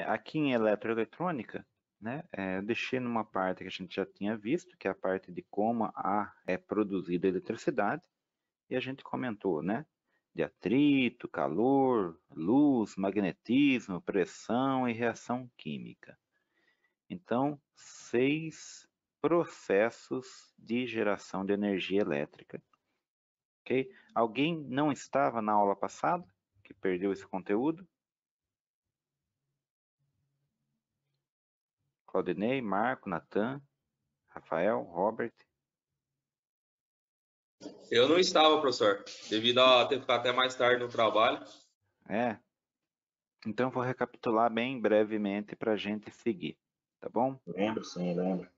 Aqui em eletroeletrônica, né, eu deixei numa parte que a gente já tinha visto, que é a parte de como é produzida a eletricidade, e a gente comentou, né, de atrito, calor, luz, magnetismo, pressão e reação química. Então, 6 processos de geração de energia elétrica. Ok? Alguém não estava na aula passada, que perdeu esse conteúdo? Claudinei, Marco, Natan, Rafael, Robert. Eu não estava, professor, devido a ter ficado até mais tarde no trabalho. É, então vou recapitular bem brevemente para a gente seguir, tá bom? Lembro, sim, lembro.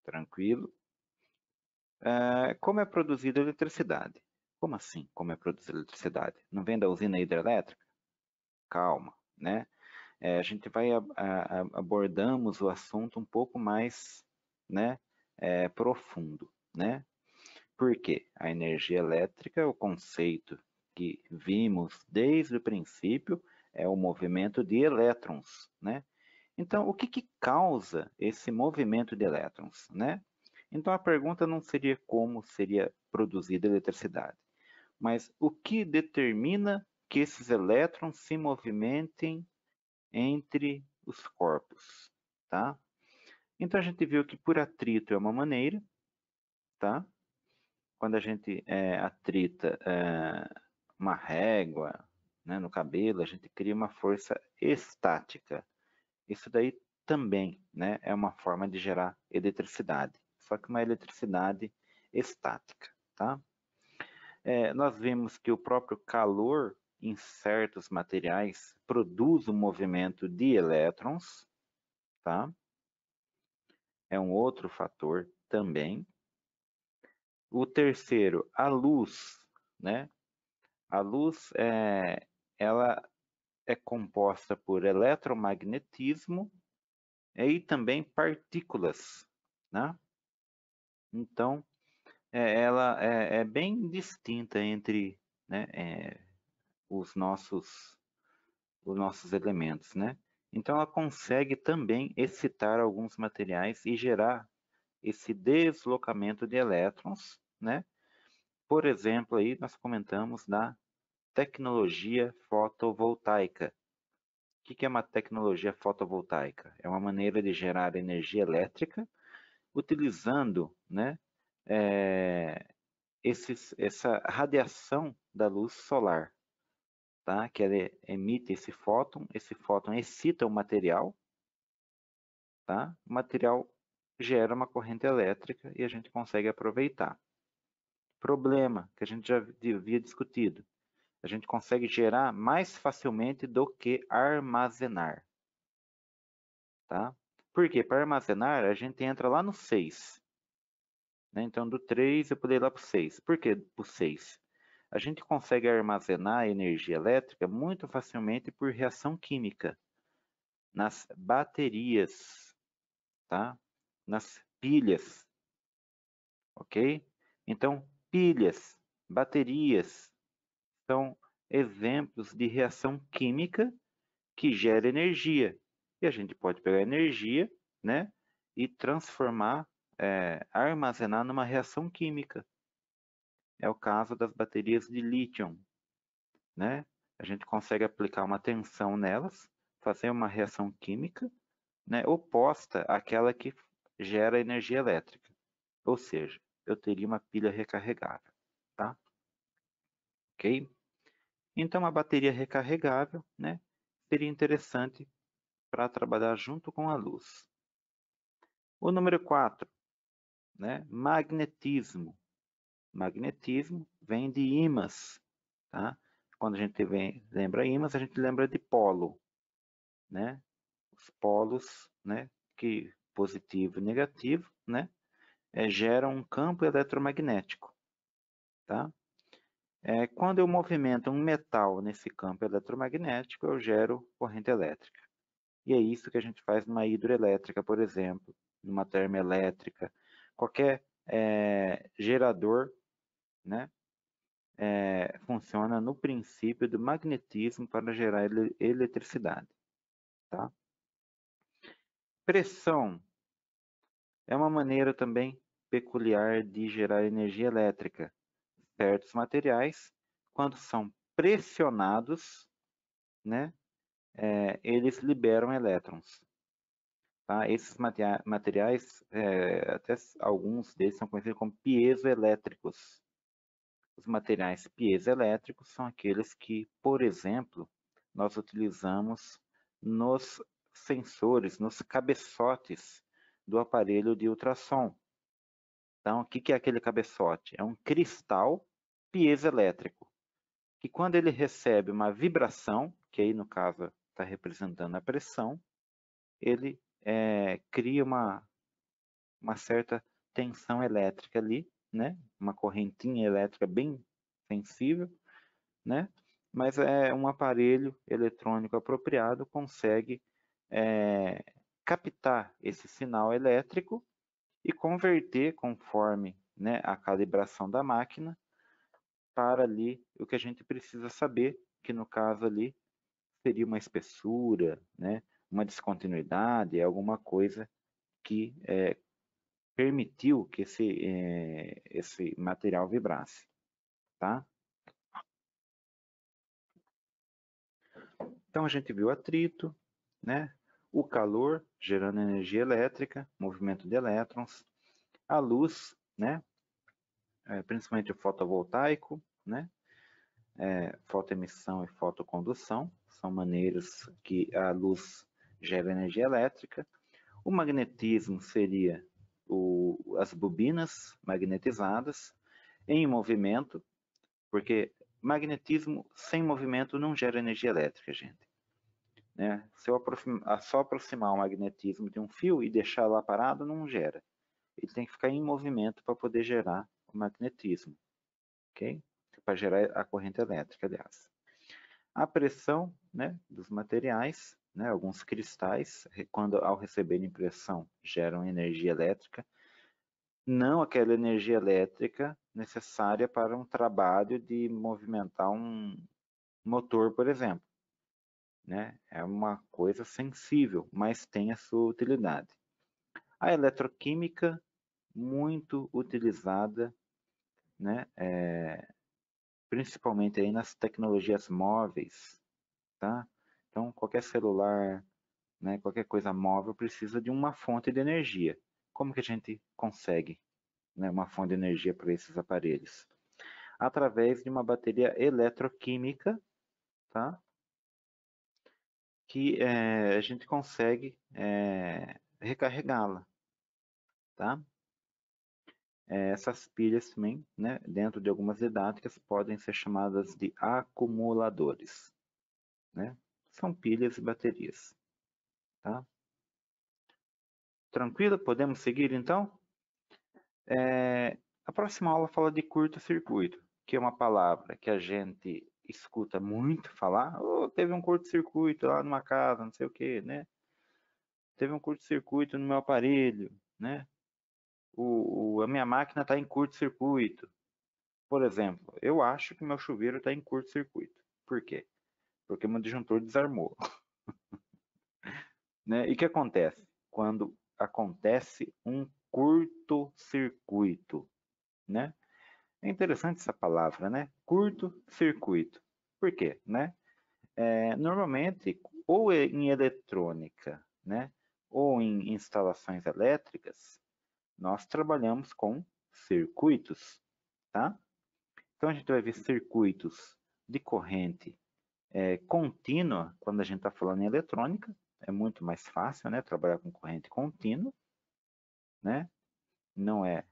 Tranquilo. Como é produzida a eletricidade? Como assim, como é produzida a eletricidade? Não vem da usina hidrelétrica? Calma, né? A gente vai abordamos o assunto um pouco mais, né, profundo, né? Porque a energia elétrica, o conceito que vimos desde o princípio, é o movimento de elétrons, né? Então, o que que causa esse movimento de elétrons, né? Então, a pergunta não seria como seria produzida a eletricidade, mas o que determina que esses elétrons se movimentem entre os corpos, tá? Então, a gente viu que por atrito é uma maneira, tá? Quando a gente atrita uma régua, né, no cabelo, a gente cria uma força estática. Isso daí também, né, é uma forma de gerar eletricidade, só que uma eletricidade estática, tá? Nós vimos que o próprio calor em certos materiais produz um movimento de elétrons, tá? É um outro fator também. O terceiro, a luz, né? A luz ela é composta por eletromagnetismo e também partículas, né? Então, ela é bem distinta entre, né, os nossos elementos, né? Então, ela consegue também excitar alguns materiais e gerar esse deslocamento de elétrons, né? Por exemplo, aí nós comentamos da tecnologia fotovoltaica. O que é uma tecnologia fotovoltaica? É uma maneira de gerar energia elétrica utilizando, né, essa radiação da luz solar, tá? Que ela emite esse fóton excita o material, tá? O material gera uma corrente elétrica e a gente consegue aproveitar. Problema que a gente já havia discutido. A gente consegue gerar mais facilmente do que armazenar, tá? Por quê? Para armazenar, a gente entra lá no 6, né? Então, do 3 eu pulei lá para o 6. Por que para o 6? A gente consegue armazenar energia elétrica muito facilmente por reação química nas baterias, tá? Nas pilhas, ok? Então, pilhas, baterias são exemplos de reação química que gera energia. E a gente pode pegar energia, né, e transformar, armazenar numa reação química. É o caso das baterias de lítio, né? A gente consegue aplicar uma tensão nelas, fazer uma reação química, né, oposta àquela que gera energia elétrica. Ou seja, eu teria uma pilha recarregável, tá? Ok? Então, a bateria recarregável, né, seria interessante para trabalhar junto com a luz. O número 4, né, magnetismo. Magnetismo vem de ímãs, tá? Quando a gente lembra ímãs, a gente lembra de polo, né? Os polos, né, que positivo e negativo, né, geram um campo eletromagnético, tá? Quando eu movimento um metal nesse campo eletromagnético, eu gero corrente elétrica. E é isso que a gente faz numa hidroelétrica, por exemplo, numa termoelétrica, qualquer gerador, né, funciona no princípio do magnetismo para gerar eletricidade. tá? Pressão é uma maneira também peculiar de gerar energia elétrica. Certos materiais, quando são pressionados, né, eles liberam elétrons. Tá? Esses materiais, até alguns deles são conhecidos como piezoelétricos. Os materiais piezoelétricos são aqueles que, por exemplo, nós utilizamos nos sensores, nos cabeçotes do aparelho de ultrassom. Então, o que é aquele cabeçote? É um cristal piezoelétrico, que quando ele recebe uma vibração, que aí no caso está representando a pressão, ele cria uma certa tensão elétrica ali, né? Uma correntinha elétrica bem sensível, né? Mas um aparelho eletrônico apropriado consegue captar esse sinal elétrico e converter conforme, né, a calibração da máquina para ali o que a gente precisa saber, que no caso ali seria uma espessura, né, uma descontinuidade, alguma coisa que permitiu que esse material vibrasse, tá? Então a gente viu atrito, né? O calor gerando energia elétrica, movimento de elétrons, a luz, né? Principalmente o fotovoltaico, né? Fotoemissão e fotocondução são maneiras que a luz gera energia elétrica. O magnetismo seria as bobinas magnetizadas em movimento, porque magnetismo sem movimento não gera energia elétrica, gente. Né? Se eu só aproximar o magnetismo de um fio e deixar lá parado, não gera. Ele tem que ficar em movimento para poder gerar o magnetismo, ok? Para gerar a corrente elétrica, aliás. A pressão, né, dos materiais, né, alguns cristais, quando ao receberem pressão, geram energia elétrica, não aquela energia elétrica necessária para um trabalho de movimentar um motor, por exemplo. Né? É uma coisa sensível, mas tem a sua utilidade. A eletroquímica, muito utilizada, né? Principalmente aí nas tecnologias móveis, tá? Então, qualquer celular, né, qualquer coisa móvel precisa de uma fonte de energia. Como que a gente consegue, né, uma fonte de energia para esses aparelhos? Através de uma bateria eletroquímica, tá? Que a gente consegue recarregá-la, tá? Essas pilhas também, né, dentro de algumas didáticas, podem ser chamadas de acumuladores, né? São pilhas e baterias, tá? Tranquilo? Podemos seguir então? A próxima aula fala de curto-circuito, que é uma palavra que a gente escuta muito falar. Oh, teve um curto-circuito lá numa casa, não sei o que, né? Teve um curto-circuito no meu aparelho, né? A minha máquina está em curto-circuito. Por exemplo, eu acho que meu chuveiro está em curto-circuito. Por quê? Porque meu disjuntor desarmou. Né? E o que acontece? Quando acontece um curto-circuito, né? É interessante essa palavra, né? Curto-circuito. Por quê? Né? Normalmente, ou em eletrônica, né? Ou em instalações elétricas, nós trabalhamos com circuitos, tá? Então a gente vai ver circuitos de corrente contínua, quando a gente está falando em eletrônica, é muito mais fácil, né? Trabalhar com corrente contínua, né? Não é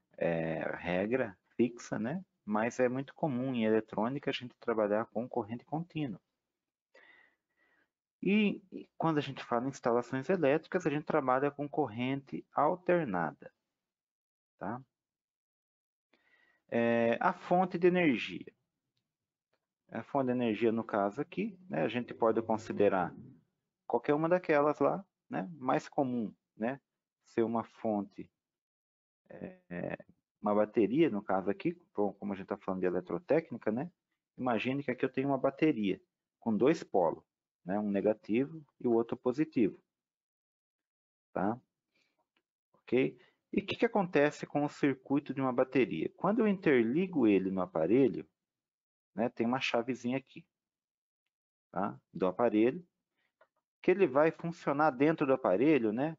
regra fixa, né? Mas é muito comum em eletrônica a gente trabalhar com corrente contínua. E quando a gente fala em instalações elétricas, a gente trabalha com corrente alternada, tá? A fonte de energia. A fonte de energia, no caso aqui, né, a gente pode considerar qualquer uma daquelas lá, né? Mais comum, né? Ser uma fonte, uma bateria, no caso aqui, como a gente está falando de eletrotécnica, né? Imagine que aqui eu tenho uma bateria com dois polos. né? Um negativo e o outro positivo, tá? Ok? E o que acontece com o circuito de uma bateria? Quando eu interligo ele no aparelho, né, tem uma chavezinha aqui, tá? Do aparelho, que ele vai funcionar dentro do aparelho, né?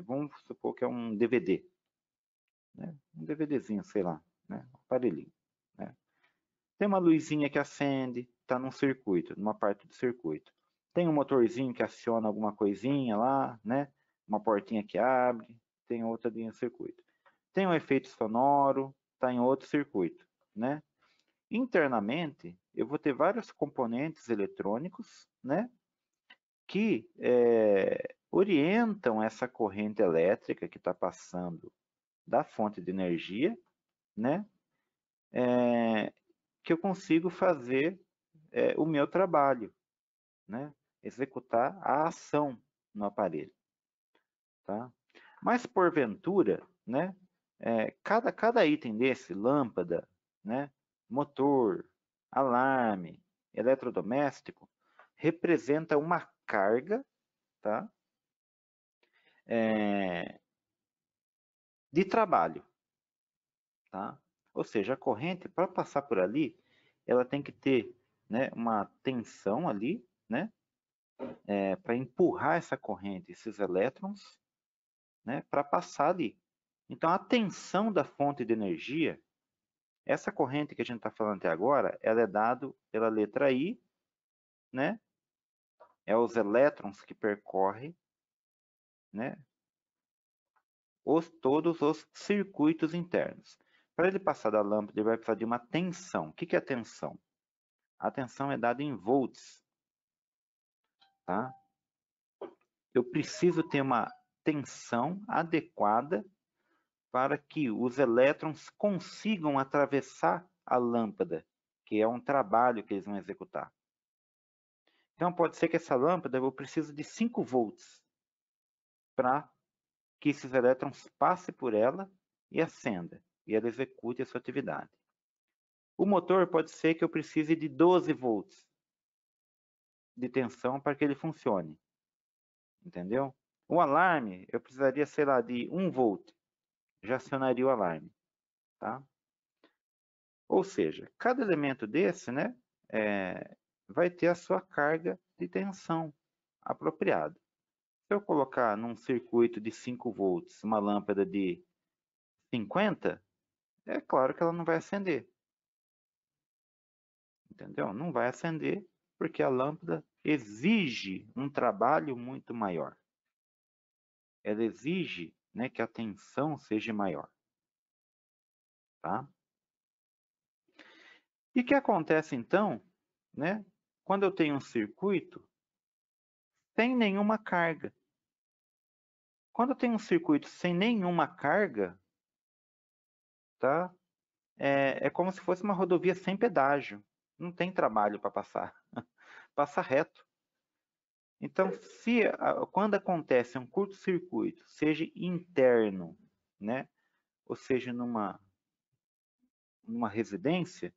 Vamos supor que é um DVD, né? Um DVDzinho, sei lá, né? Um aparelhinho, né? Tem uma luzinha que acende, está num circuito, numa parte do circuito. Tem um motorzinho que aciona alguma coisinha lá, né? Uma portinha que abre, tem outra linha de circuito. Tem um efeito sonoro, está em outro circuito, né? Internamente, eu vou ter vários componentes eletrônicos, né? Que orientam essa corrente elétrica que está passando da fonte de energia, né? Que eu consigo fazer o meu trabalho, né? Executar a ação no aparelho, tá? Mas porventura, né? Cada item desse, lâmpada, né? Motor, alarme, eletrodoméstico, representa uma carga, tá? De trabalho, tá? Ou seja, a corrente, para passar por ali, ela tem que ter, né, uma tensão ali, né, para empurrar essa corrente, esses elétrons, né, para passar ali. Então, a tensão da fonte de energia, essa corrente que a gente está falando até agora, ela é dada pela letra I, né, é os elétrons que percorrem, né, todos os circuitos internos. Para ele passar da lâmpada, ele vai precisar de uma tensão. O que é tensão? A tensão é dada em volts, tá? Eu preciso ter uma tensão adequada para que os elétrons consigam atravessar a lâmpada, que é um trabalho que eles vão executar. Então, pode ser que essa lâmpada eu preciso de 5 volts para que esses elétrons passem por ela e acenda, e ela execute a sua atividade. O motor pode ser que eu precise de 12 volts de tensão para que ele funcione. Entendeu? O alarme, eu precisaria, sei lá, de 1 volt. Já acionaria o alarme, tá? Ou seja, cada elemento desse, né, vai ter a sua carga de tensão apropriada. Se eu colocar num circuito de 5 volts uma lâmpada de 50, é claro que ela não vai acender. Entendeu? Não vai acender porque a lâmpada exige um trabalho muito maior. Ela exige, né, que a tensão seja maior, tá? E o que acontece então, né, quando eu tenho um circuito sem nenhuma carga? Quando eu tenho um circuito sem nenhuma carga, tá? É como se fosse uma rodovia sem pedágio. Não tem trabalho para passar. Passa reto. Então, quando acontece um curto-circuito, seja interno, né, ou seja numa residência,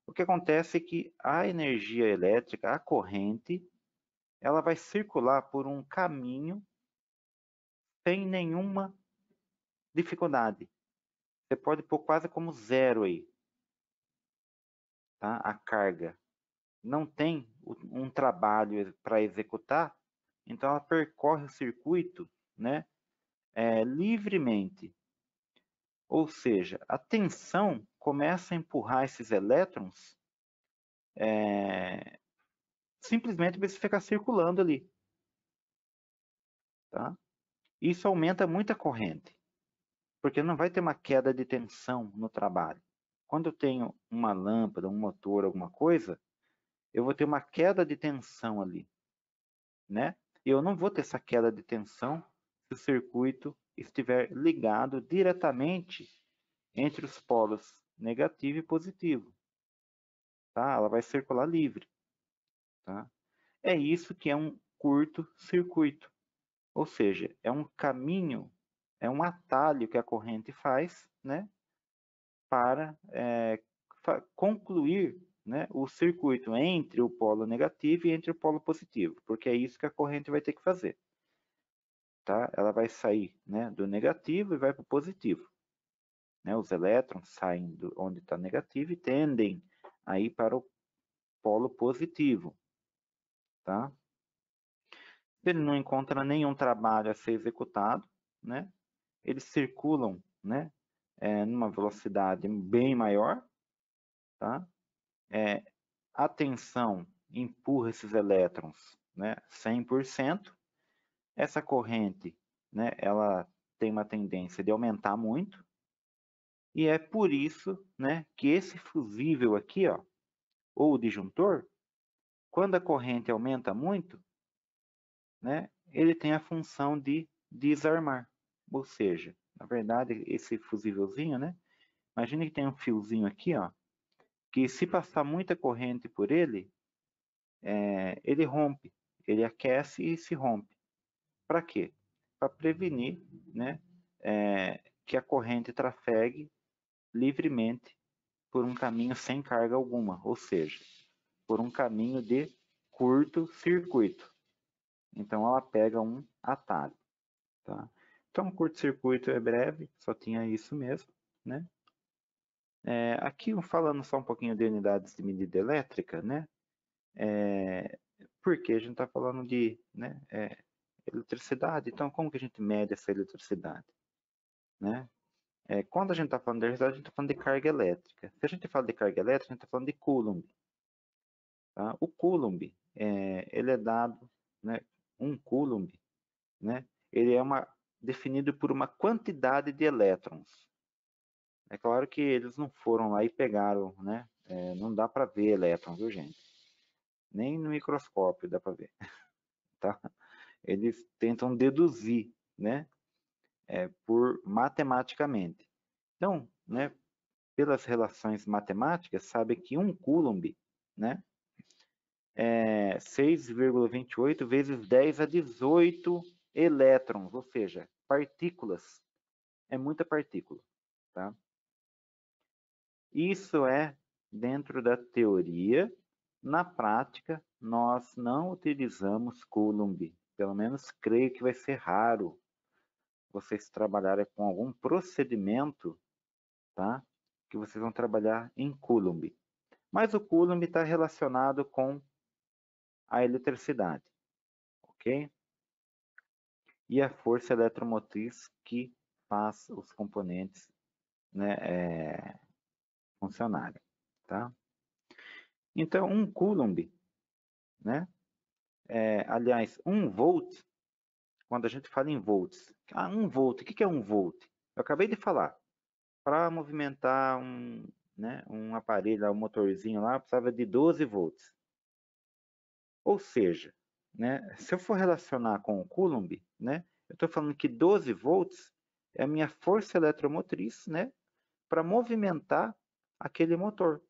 o que acontece é que a energia elétrica, a corrente, ela vai circular por um caminho sem nenhuma dificuldade. Você pode pôr quase como zero aí, tá? A carga. Não tem um trabalho para executar, então ela percorre o circuito, né, livremente. Ou seja, a tensão começa a empurrar esses elétrons simplesmente para eles ficar circulando ali. Tá? Isso aumenta muito a corrente, porque não vai ter uma queda de tensão no trabalho. Quando eu tenho uma lâmpada, um motor, alguma coisa, eu vou ter uma queda de tensão ali, né? E eu não vou ter essa queda de tensão se o circuito estiver ligado diretamente entre os polos negativo e positivo, tá? Ela vai circular livre, tá? É isso que é um curto-circuito, ou seja, é um caminho, é um atalho que a corrente faz, né? Para concluir, né, o circuito entre o polo negativo e entre o polo positivo, porque é isso que a corrente vai ter que fazer. Tá? Ela vai sair, né, do negativo e vai para o positivo. Né? Os elétrons saem do onde está negativo e tendem a ir para o polo positivo. Tá? Ele não encontra nenhum trabalho a ser executado, né? Eles circulam, né, numa velocidade bem maior, tá? A tensão empurra esses elétrons, né, 100%. Essa corrente, né, ela tem uma tendência de aumentar muito, e é por isso, né, que esse fusível aqui, ó, ou o disjuntor, quando a corrente aumenta muito, né, ele tem a função de desarmar. Ou seja, na verdade, esse fusívelzinho, né, imagina que tem um fiozinho aqui, ó, que se passar muita corrente por ele, ele rompe, ele aquece e se rompe. Para quê? Para prevenir, né, que a corrente trafegue livremente por um caminho sem carga alguma, ou seja, por um caminho de curto-circuito. Então ela pega um atalho. Tá? Então o curto-circuito é breve, só tinha isso mesmo. Né? Aqui falando só um pouquinho de unidades de medida elétrica, né? Porque a gente está falando de, né, eletricidade, então como que a gente mede essa eletricidade? Né? Quando a gente está falando de eletricidade, a gente está falando de carga elétrica. Se a gente fala de carga elétrica, a gente está falando de Coulomb. Tá? O Coulomb, ele é dado, né, um Coulomb, né, ele é definido por uma quantidade de elétrons. É claro que eles não foram lá e pegaram, né, não dá para ver elétrons, viu, gente? Nem no microscópio dá para ver. Tá? Eles tentam deduzir, né, por matematicamente. Então, né, pelas relações matemáticas, sabe que um Coulomb, né, 6,28 vezes 10 a 18 elétrons, ou seja, partículas. É muita partícula. Tá? Isso é dentro da teoria. Na prática, nós não utilizamos Coulomb. Pelo menos creio que vai ser raro vocês trabalharem com algum procedimento, tá? Que vocês vão trabalhar em Coulomb. Mas o Coulomb está relacionado com a eletricidade, ok? E a força eletromotriz que faz os componentes, né, funcionarem, tá? Então, um Coulomb, né? Aliás, 1 volt, quando a gente fala em volts, 1 volt, o que é 1 volt? Eu acabei de falar, para movimentar né, um aparelho, um motorzinho lá, precisava de 12 volts. Ou seja, né, se eu for relacionar com o Coulomb, né, eu estou falando que 12 volts é a minha força eletromotriz, né, para movimentar aquele motor,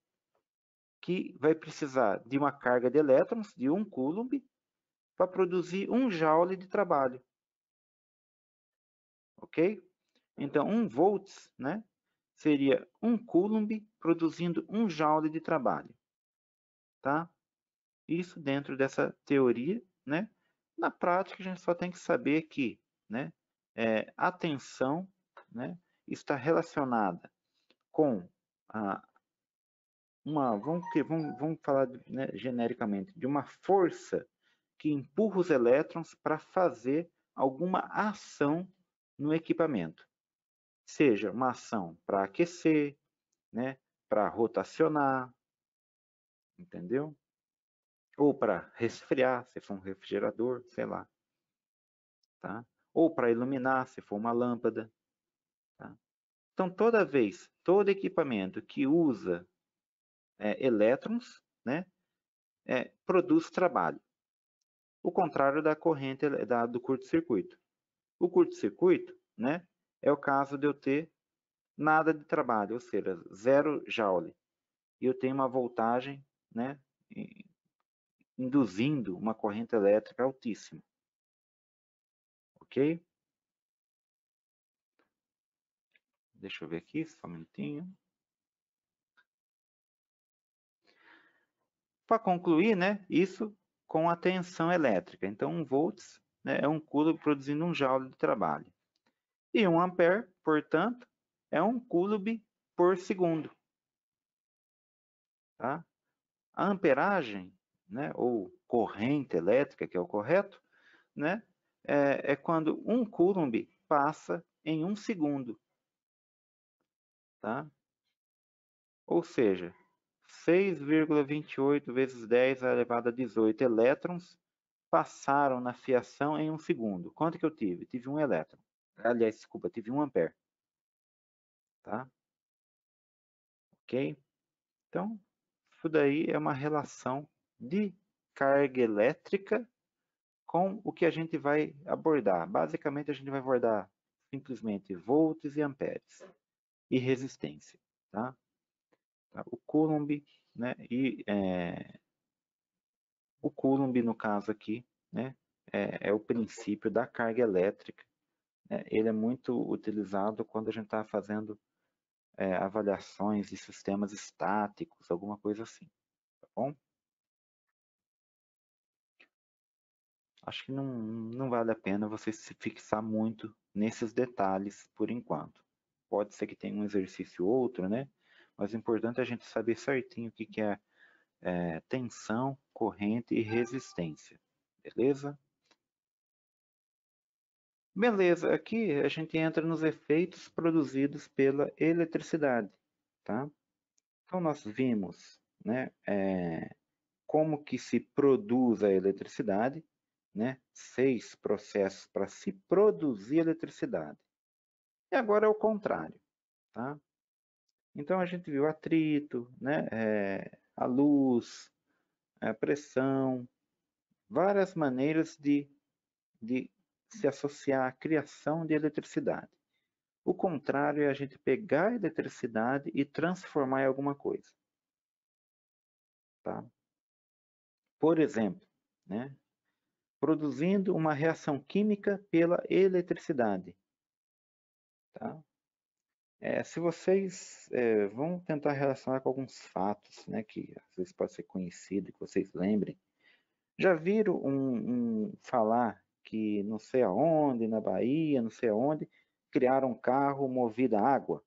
que vai precisar de uma carga de elétrons, de 1 Coulomb, para produzir 1 joule de trabalho. Ok? Então, 1 volts, né, seria 1 Coulomb produzindo 1 joule de trabalho. Tá? Isso dentro dessa teoria, né? Na prática, a gente só tem que saber que, né, a tensão, né, está relacionada com vamos falar, né, genericamente, de uma força que empurra os elétrons para fazer alguma ação no equipamento. Seja uma ação para aquecer, né, para rotacionar, entendeu? Ou para resfriar, se for um refrigerador, sei lá. Tá? Ou para iluminar, se for uma lâmpada. Tá? Então, todo equipamento que usa elétrons, né, produz trabalho. O contrário da corrente do curto-circuito. O curto-circuito, né, é o caso de eu ter nada de trabalho, ou seja, 0 joule. E eu tenho uma voltagem, né, induzindo uma corrente elétrica altíssima. Ok? Deixa eu ver aqui, só um minutinho. Para concluir, né, isso com a tensão elétrica. Então, 1 volts, né, é 1 coulomb produzindo 1 joule de trabalho. E 1 ampere, portanto, é 1 coulomb por segundo. Tá? A amperagem, né, ou corrente elétrica, que é o correto, né, é quando 1 coulomb passa em 1 segundo. Tá? Ou seja, 6,28 vezes 10 elevado a 18 elétrons passaram na fiação em 1 segundo. Quanto que eu tive? Tive 1 elétron. Aliás, desculpa, tive 1 ampere. Tá? Ok? Então, isso daí é uma relação de carga elétrica com o que a gente vai abordar. Basicamente, a gente vai abordar simplesmente volts e amperes e resistência. Tá? O Coulomb, né, o Coulomb, no caso aqui, né, é o princípio da carga elétrica. Né? Ele é muito utilizado quando a gente está fazendo avaliações de sistemas estáticos, alguma coisa assim. Tá bom? Acho que não vale a pena você se fixar muito nesses detalhes por enquanto. Pode ser que tenha um exercício ou outro, né? Mas o importante é a gente saber certinho o que é tensão, corrente e resistência. Beleza? Beleza, aqui a gente entra nos efeitos produzidos pela eletricidade, tá? Então nós vimos, né, como que se produz a eletricidade, né? 6 processos para se produzir eletricidade. E agora é o contrário, tá? Então a gente viu atrito, né? A luz, a pressão, várias maneiras de se associar à criação de eletricidade. O contrário é a gente pegar a eletricidade e transformar em alguma coisa. Tá? Por exemplo, né? Produzindo uma reação química pela eletricidade. Tá? Se vocês vão tentar relacionar com alguns fatos, né, que às vezes pode ser conhecido, que vocês lembrem, já viram falar que não sei aonde, na Bahia, não sei aonde, criaram um carro movido a água?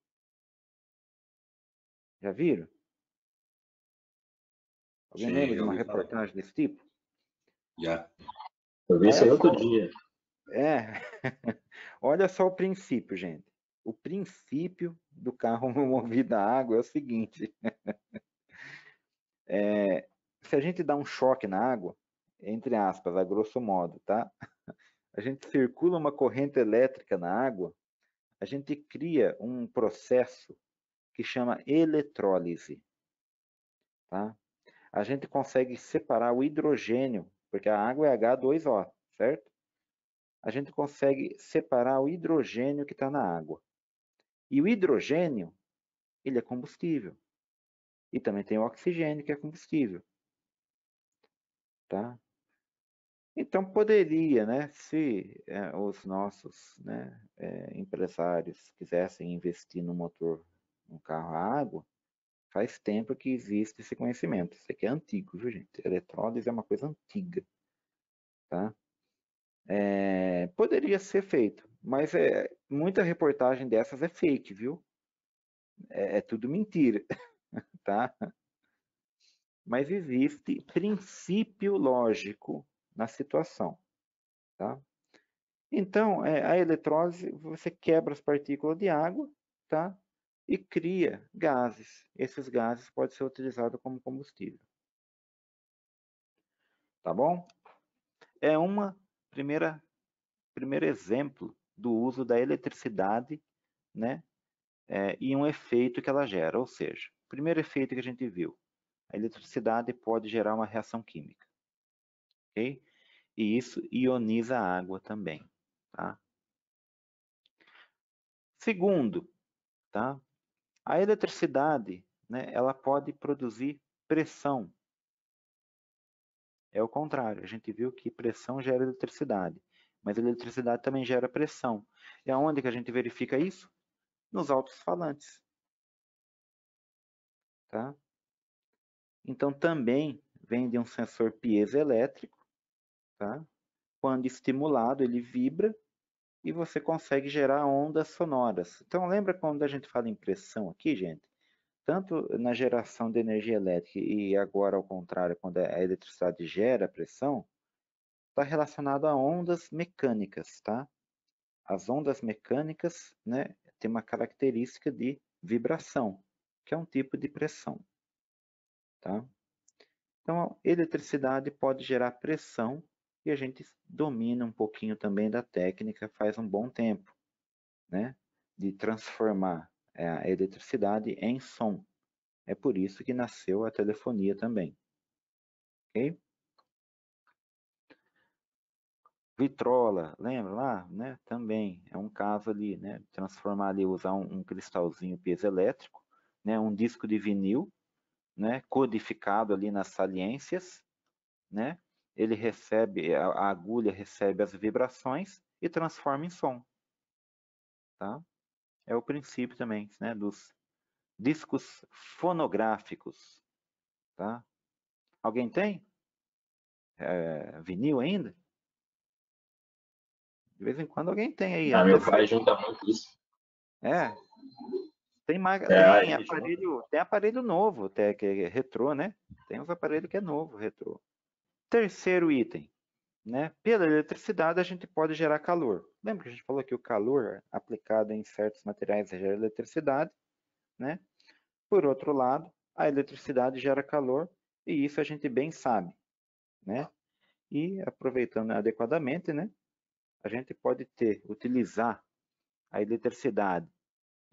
Já viram? Alguém Sim, lembra de já uma ouvi falar. reportagem desse tipo? Já. Eu vi isso aí outro dia. Olha só o princípio, gente. O princípio do carro movido a água é o seguinte. Se a gente dá um choque na água, entre aspas, a grosso modo, tá? A gente circula uma corrente elétrica na água, a gente cria um processo que chama eletrólise, tá? A gente consegue separar o hidrogênio, porque a água é H2O, certo? A gente consegue separar o hidrogênio que está na água. E o hidrogênio, ele é combustível. E também tem o oxigênio, que é combustível. Tá? Então, poderia, né, se os nossos, né, empresários quisessem investir no motor, no carro a água, faz tempo que existe esse conhecimento. Isso aqui é antigo, viu, gente? Eletrólise é uma coisa antiga. Tá? Poderia ser feito, mas muita reportagem dessas é fake, viu? É tudo mentira, tá? Mas existe princípio lógico na situação, tá? Então, a eletrólise, você quebra as partículas de água, tá? E cria gases. Esses gases podem ser utilizados como combustível. Tá bom? É uma primeiro exemplo do uso da eletricidade, né? E um efeito que ela gera. Ou seja, o primeiro efeito que a gente viu, a eletricidade pode gerar uma reação química. Ok? E isso ioniza a água também. Tá? Segundo, tá? A eletricidade, né, ela pode produzir pressão. É o contrário, a gente viu que pressão gera eletricidade, mas a eletricidade também gera pressão. E aonde que a gente verifica isso? Nos alto-falantes. Tá? Então também vem de um sensor piezoelétrico, tá? Quando estimulado, ele vibra e você consegue gerar ondas sonoras. Então, lembra quando a gente fala em pressão aqui, gente? Tanto na geração de energia elétrica e agora ao contrário, quando a eletricidade gera pressão, está relacionado a ondas mecânicas, tá? As ondas mecânicas, né, têm uma característica de vibração, que é um tipo de pressão, tá? Então, a eletricidade pode gerar pressão e a gente domina um pouquinho também da técnica faz um bom tempo, né? De transformar a eletricidade em som. É por isso que nasceu a telefonia também, ok? Vitrola, lembra lá, né? Também é um caso ali, né? Transformar ali, usar um cristalzinho piezoelétrico, né? Um disco de vinil, né? Codificado ali nas saliências, né? Ele recebe, a agulha recebe as vibrações e transforma em som, tá? É o princípio também, né? Dos discos fonográficos, tá? Alguém tem vinil ainda? De vez em quando alguém tem aí. Ah, meu pai junta muito isso. É, tem Aí junta. aparelho novo, até que é retrô, né? Tem uns aparelhos que é novo, retrô. Terceiro item, né? Pela eletricidade a gente pode gerar calor. Lembra que a gente falou que o calor aplicado em certos materiais gera eletricidade, né? Por outro lado, a eletricidade gera calor e isso a gente bem sabe, né? E aproveitando adequadamente, né? A gente pode utilizar a eletricidade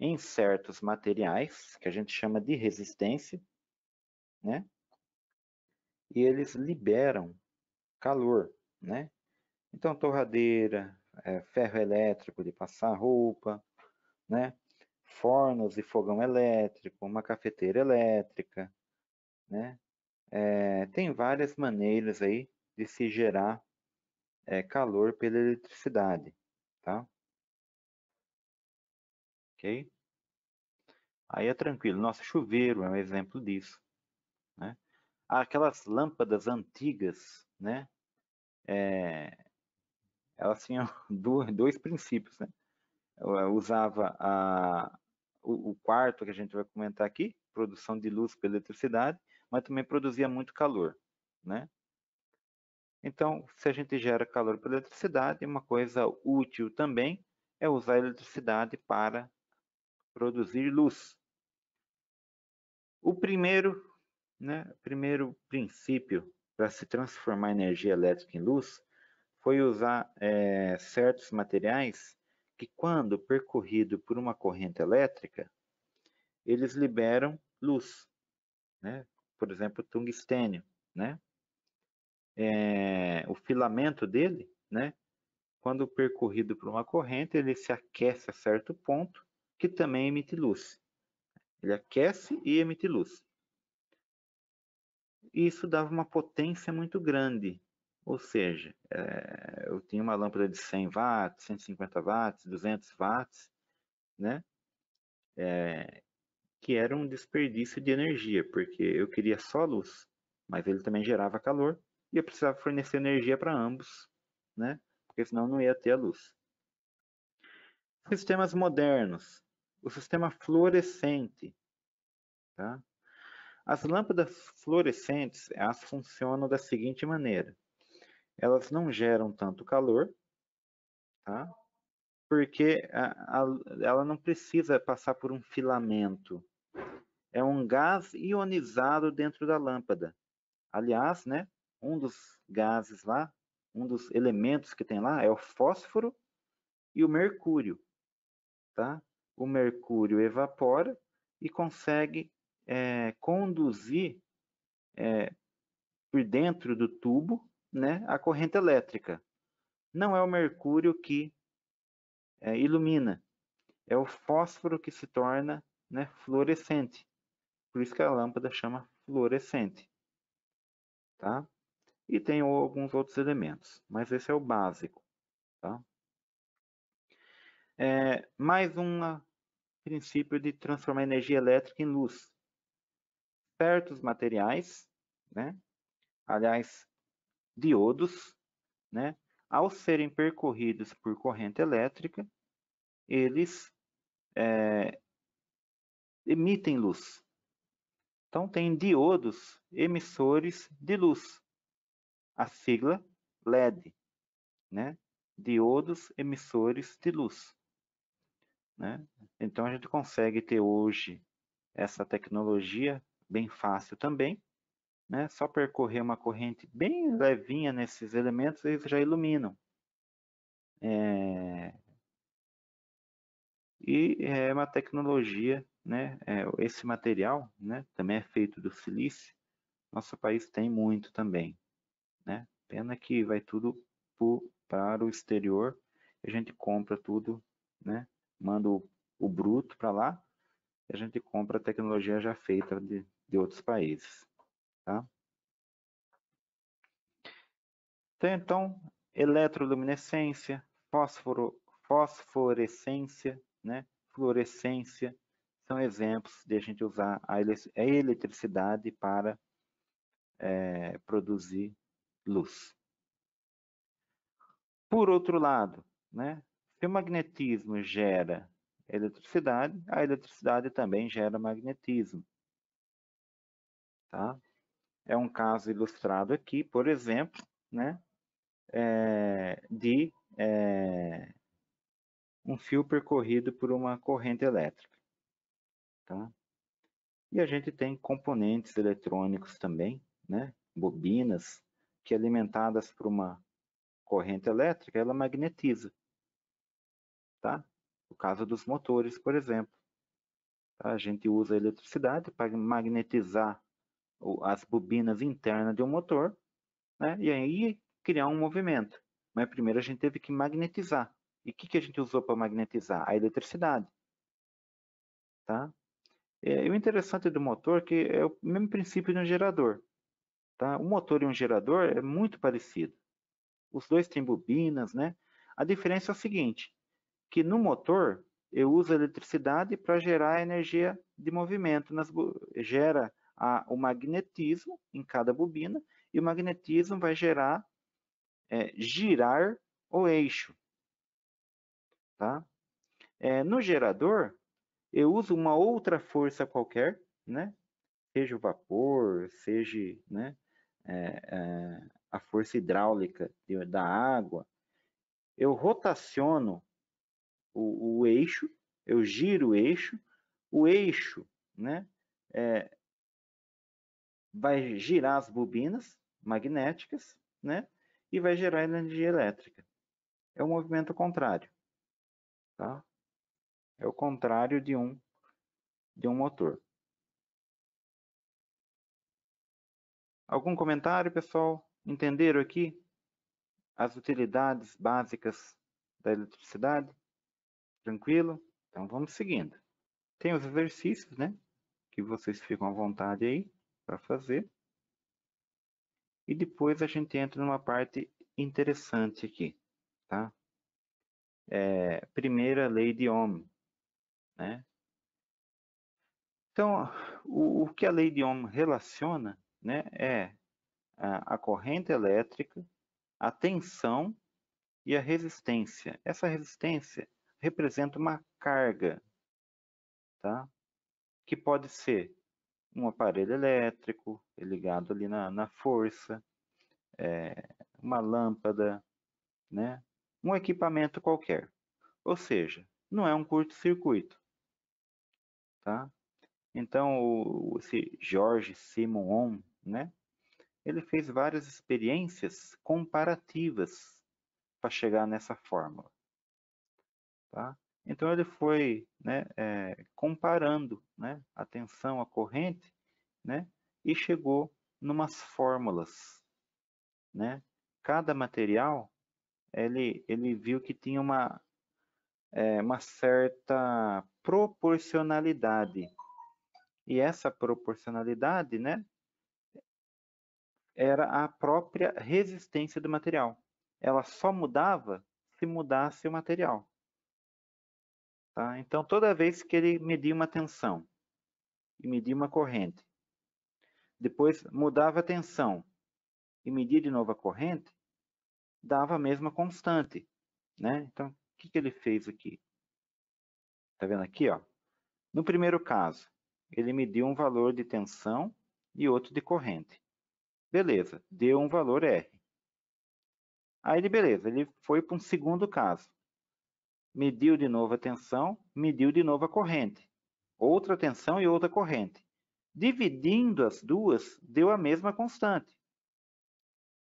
em certos materiais, que a gente chama de resistência, né? E eles liberam calor, né? Então, torradeira, ferro elétrico de passar roupa, né? Fornos e fogão elétrico, uma cafeteira elétrica, né? Tem várias maneiras aí de se gerar calor pela eletricidade, tá? Ok? Aí é tranquilo. Nosso chuveiro é um exemplo disso, né? Aquelas lâmpadas antigas, né? Elas tinham dois princípios, né? Eu usava o quarto que a gente vai comentar aqui, produção de luz pela eletricidade, mas também produzia muito calor, né? Então, se a gente gera calor pela eletricidade, uma coisa útil também é usar a eletricidade para produzir luz. O primeiro princípio para se transformar energia elétrica em luz foi usar certos materiais que, quando percorrido por uma corrente elétrica, eles liberam luz, né? Por exemplo, o tungstênio, né? O filamento dele, né? Quando percorrido por uma corrente, ele se aquece a certo ponto, que também emite luz. Ele aquece e emite luz. E isso dava uma potência muito grande. Ou seja, eu tinha uma lâmpada de 100 watts, 150 watts, 200 watts, né? Que era um desperdício de energia, porque eu queria só luz, mas ele também gerava calor e eu precisava fornecer energia para ambos, né? Porque senão não ia ter a luz. Sistemas modernos. O sistema fluorescente, tá? As lâmpadas fluorescentes, elas funcionam da seguinte maneira. Elas não geram tanto calor, tá? Porque ela não precisa passar por um filamento. É um gás ionizado dentro da lâmpada. Aliás, né, um dos gases lá, um dos elementos que tem lá é o fósforo e o mercúrio, tá? O mercúrio evapora e consegue conduzir por dentro do tubo, né, a corrente elétrica. Não é o mercúrio que ilumina, é o fósforo que se torna, né, fluorescente. Por isso que a lâmpada chama fluorescente, tá? E tem alguns outros elementos, mas esse é o básico, tá? Mais um princípio de transformar energia elétrica em luz. Certos materiais, né, aliás, diodos, né? Ao serem percorridos por corrente elétrica, eles emitem luz. Então, tem diodos emissores de luz. A sigla LED, né? Diodos emissores de luz, né? Então, a gente consegue ter hoje essa tecnologia bem fácil também, né? Só percorrer uma corrente bem levinha nesses elementos, eles já iluminam. E é uma tecnologia, né? Esse material, né? Também é feito do silício. Nosso país tem muito também, né? Pena que vai tudo para o exterior. A gente compra tudo, né? Manda o bruto para lá. E a gente compra a tecnologia já feita de outros países, tá? Então, eletroluminescência, fosforescência, né? Fluorescência, são exemplos de a gente usar a eletricidade para produzir luz. Por outro lado, né? Se o magnetismo gera eletricidade, a eletricidade também gera magnetismo. Tá? É um caso ilustrado aqui, por exemplo, né? De um fio percorrido por uma corrente elétrica. Tá? E a gente tem componentes eletrônicos também, né? Bobinas, que alimentadas por uma corrente elétrica, ela magnetiza. Tá? No caso dos motores, por exemplo. Tá? A gente usa a eletricidade para magnetizar as bobinas internas de um motor, né? E aí criar um movimento. Mas primeiro a gente teve que magnetizar. E o que a gente usou para magnetizar? A eletricidade. Tá? E o interessante do motor é que é o mesmo princípio de um gerador. Tá? Um motor e um gerador é muito parecido. Os dois têm bobinas, né? A diferença é o seguinte, que no motor eu uso a eletricidade para gerar energia de movimento, gera o magnetismo em cada bobina, e o magnetismo vai gerar, girar o eixo. Tá? No gerador, eu uso uma outra força qualquer, né? Seja o vapor, seja, né, a força hidráulica da água. Eu rotaciono o eixo, eu giro o eixo, né, vai girar as bobinas magnéticas, né, e vai gerar energia elétrica. É o movimento contrário, tá? É o contrário de um motor. Algum comentário, pessoal? Entenderam aqui as utilidades básicas da eletricidade? Tranquilo? Então vamos seguindo. Tem os exercícios, né? Que vocês ficam à vontade aí para fazer. E depois a gente entra numa parte interessante aqui, tá? Primeira lei de Ohm, né? Então, o que a lei de Ohm relaciona, né, é a corrente elétrica, a tensão e a resistência. Essa resistência representa uma carga, tá? Que pode ser um aparelho elétrico ligado ali na força, uma lâmpada, né? Um equipamento qualquer. Ou seja, não é um curto-circuito, tá? Então, esse George Simon Ohm, né? Ele fez várias experiências comparativas para chegar nessa fórmula, tá? Então ele foi, né, comparando, né, a tensão, a corrente, né, e chegou numas fórmulas, né? Cada material ele viu que tinha uma certa proporcionalidade, e essa proporcionalidade, né, era a própria resistência do material. Ela só mudava se mudasse o material. Tá? Então, toda vez que ele media uma tensão e media uma corrente, depois mudava a tensão e medir de novo a corrente, dava a mesma constante, né? Então, o que ele fez aqui? Tá vendo aqui, ó? No primeiro caso, ele mediu um valor de tensão e outro de corrente. Beleza, deu um valor R. Aí, beleza, ele foi para um segundo caso. Mediu de novo a tensão, mediu de novo a corrente. Outra tensão e outra corrente. Dividindo as duas, deu a mesma constante.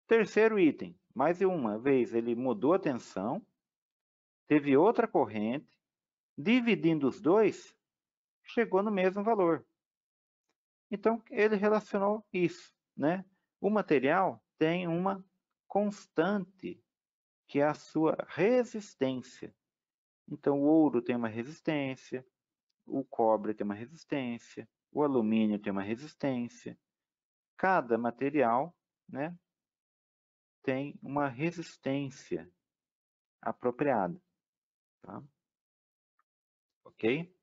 Terceiro item, mais uma vez ele mudou a tensão, teve outra corrente, dividindo os dois, chegou no mesmo valor. Então, ele relacionou isso, né? O material tem uma constante, que é a sua resistência. Então, o ouro tem uma resistência, o cobre tem uma resistência, o alumínio tem uma resistência. Cada material, né, tem uma resistência apropriada. Tá? Ok?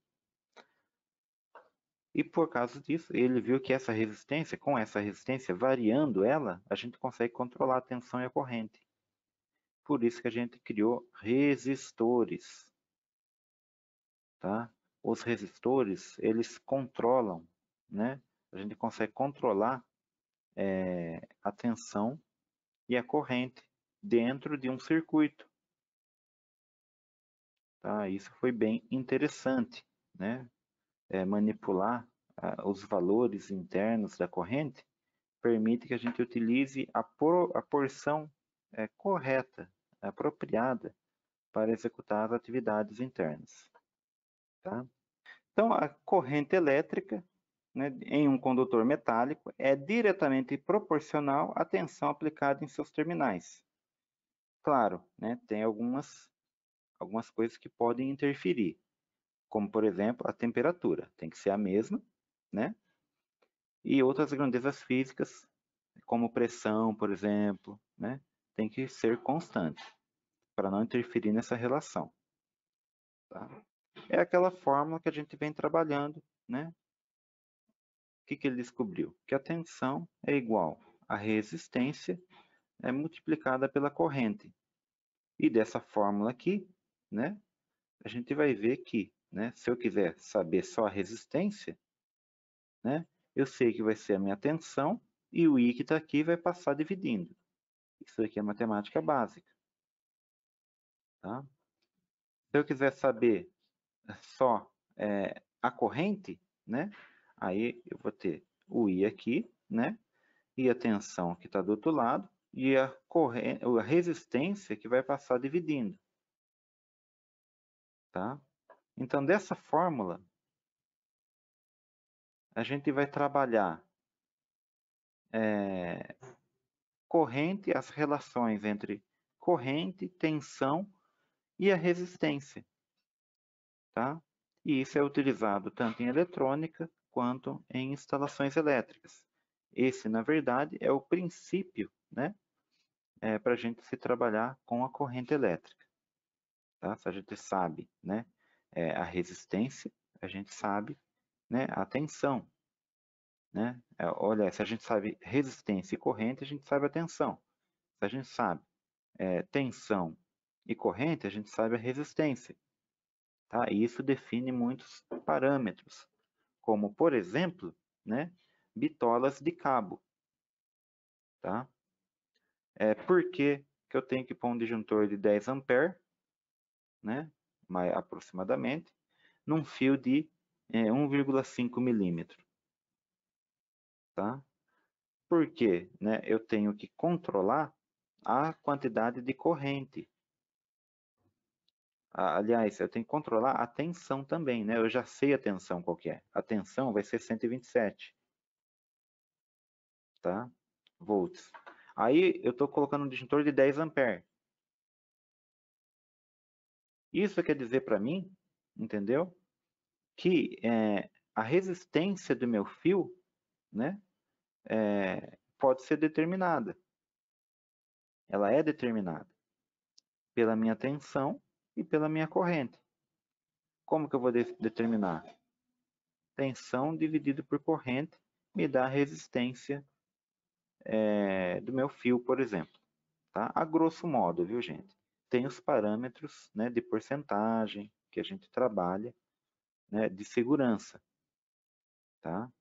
E por causa disso, ele viu que essa resistência, com essa resistência, variando ela, a gente consegue controlar a tensão e a corrente. Por isso que a gente criou resistores. Tá? Os resistores, eles controlam, né? A gente consegue controlar a tensão e a corrente dentro de um circuito. Tá? Isso foi bem interessante, né? Manipular os valores internos da corrente permite que a gente utilize a porção correta, apropriada para executar as atividades internas. Tá? Então, a corrente elétrica, né, em um condutor metálico é diretamente proporcional à tensão aplicada em seus terminais. Claro, né, tem algumas coisas que podem interferir, como, por exemplo, a temperatura. Tem que ser a mesma, né? E outras grandezas físicas, como pressão, por exemplo, né? Tem que ser constante, para não interferir nessa relação. Tá? É aquela fórmula que a gente vem trabalhando, né? O que ele descobriu? Que a tensão é igual à resistência multiplicada pela corrente. E dessa fórmula aqui, né? A gente vai ver que, né? Se eu quiser saber só a resistência, né? Eu sei que vai ser a minha tensão e o I que está aqui vai passar dividindo. Isso aqui é matemática básica. Tá? Se eu quiser saber só a corrente, né? Aí eu vou ter o I aqui, né? E a tensão que está do outro lado e a resistência que vai passar dividindo. Tá? Então, dessa fórmula, a gente vai trabalhar corrente, as relações entre corrente, tensão e a resistência. Tá? E isso é utilizado tanto em eletrônica quanto em instalações elétricas. Esse, na verdade, é o princípio, né, para a gente se trabalhar com a corrente elétrica. Tá? Se a gente sabe, né, a resistência, a gente sabe, né, a tensão. Né? Olha, se a gente sabe resistência e corrente, a gente sabe a tensão. Se a gente sabe tensão e corrente, a gente sabe a resistência. Tá? E isso define muitos parâmetros, como, por exemplo, né, bitolas de cabo. Tá? Por que eu tenho que pôr um disjuntor de 10 amperes, né, mais aproximadamente, num fio de 1,5 milímetro? Tá? Porque, né, eu tenho que controlar a quantidade de corrente. Aliás, eu tenho que controlar a tensão também, né? Eu já sei a tensão qual que é. A tensão vai ser 127, tá? Volts. Aí eu estou colocando um disjuntor de 10 amperes. Isso quer dizer para mim, entendeu? Que a resistência do meu fio, né, pode ser determinada. Ela é determinada pela minha tensão e pela minha corrente. Como que eu vou determinar? Tensão dividido por corrente me dá a resistência do meu fio, por exemplo. Tá? A grosso modo, viu, gente? Tem os parâmetros, né, de porcentagem que a gente trabalha, né, de segurança, tá?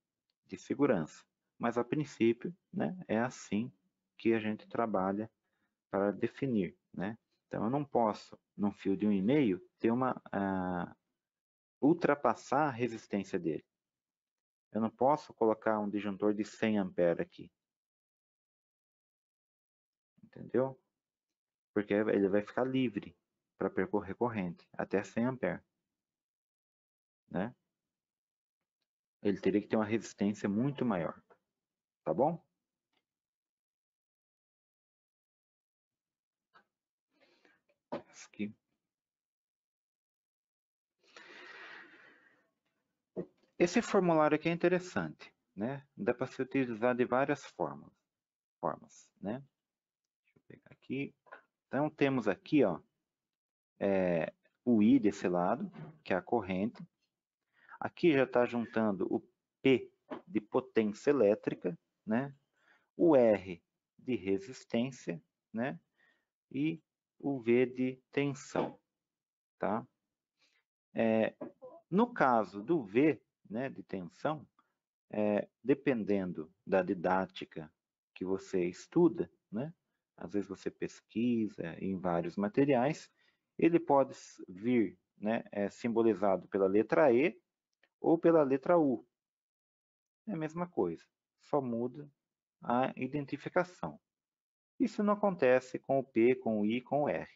De segurança. Mas a princípio, né, é assim que a gente trabalha para definir, né? Então eu não posso, num fio de 1,5, ter ultrapassar a resistência dele. Eu não posso colocar um disjuntor de 100 ampere aqui. Entendeu? Porque ele vai ficar livre para percorrer corrente até 100 ampere, né? Ele teria que ter uma resistência muito maior, tá bom? Aqui. Esse formulário aqui é interessante, né? Dá para ser utilizado de várias formas, né? Deixa eu pegar aqui. Então temos aqui, ó, o I desse lado, que é a corrente. Aqui já está juntando o P de potência elétrica, né? O R de resistência, né? E o V de tensão, tá? No caso do V, né, de tensão, dependendo da didática que você estuda, né? Às vezes você pesquisa em vários materiais, ele pode vir, né, simbolizado pela letra E ou pela letra U. É a mesma coisa, só muda a identificação. Isso não acontece com o P, com o I, com o R.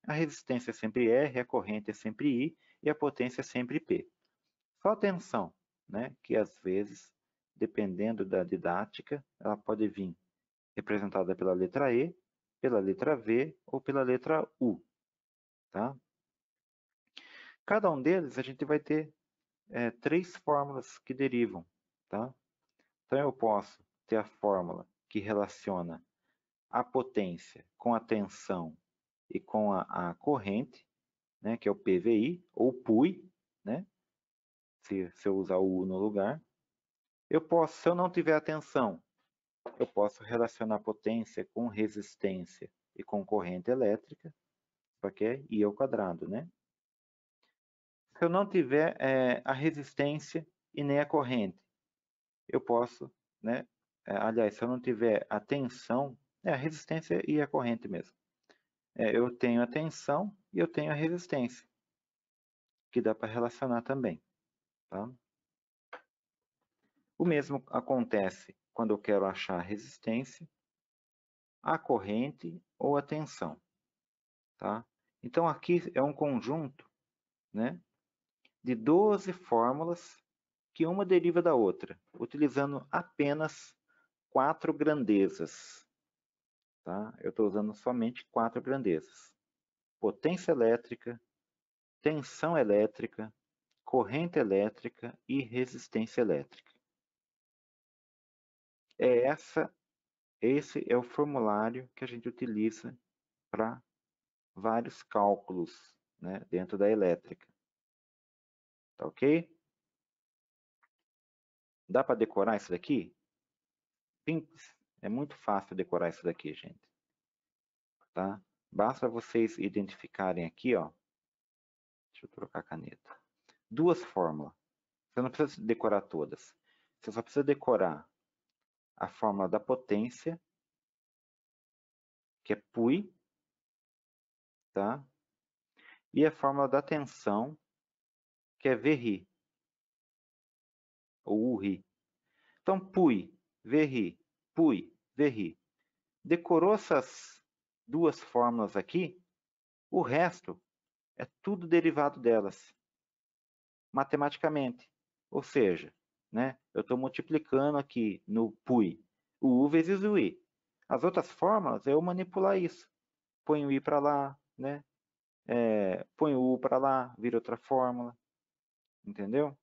A resistência é sempre R, a corrente é sempre I e a potência é sempre P. Só a tensão, né, que às vezes, dependendo da didática, ela pode vir representada pela letra E, pela letra V ou pela letra U. Tá? Cada um deles a gente vai ter 3 fórmulas que derivam. Tá? Então eu posso ter a fórmula que relaciona a potência com a tensão e com a corrente, né, que é o PVI, ou PUI, né, se eu usar o U no lugar. Eu posso, se eu não tiver a tensão, eu posso relacionar potência com resistência e com corrente elétrica, só que é I ao quadrado, né? Se eu não tiver a resistência e nem a corrente, eu posso, né? Aliás, se eu não tiver a tensão, a resistência e a corrente mesmo. Eu tenho a tensão e eu tenho a resistência, que dá para relacionar também, tá? O mesmo acontece quando eu quero achar a resistência, a corrente ou a tensão, tá? Então aqui é um conjunto, né, de 12 fórmulas que uma deriva da outra, utilizando apenas 4 grandezas, tá? Eu estou usando somente 4 grandezas: potência elétrica, tensão elétrica, corrente elétrica e resistência elétrica. Esse é o formulário que a gente utiliza para vários cálculos, né, dentro da elétrica. Tá ok? Dá para decorar isso daqui? Simples. É muito fácil decorar isso daqui, gente. Tá? Basta vocês identificarem aqui, ó. Deixa eu trocar a caneta. 2 fórmulas. Você não precisa decorar todas. Você só precisa decorar a fórmula da potência, que é PUI, tá? E a fórmula da tensão, que é VRI, ou URI. Então, PUI, VRI, PUI, VRI. Decorou essas 2 fórmulas aqui, o resto é tudo derivado delas, matematicamente. Ou seja, né, eu estou multiplicando aqui no PUI o U vezes o I. As outras fórmulas é eu manipular isso. Põe o I para lá, né? Põe o U para lá, vira outra fórmula. Entendeu?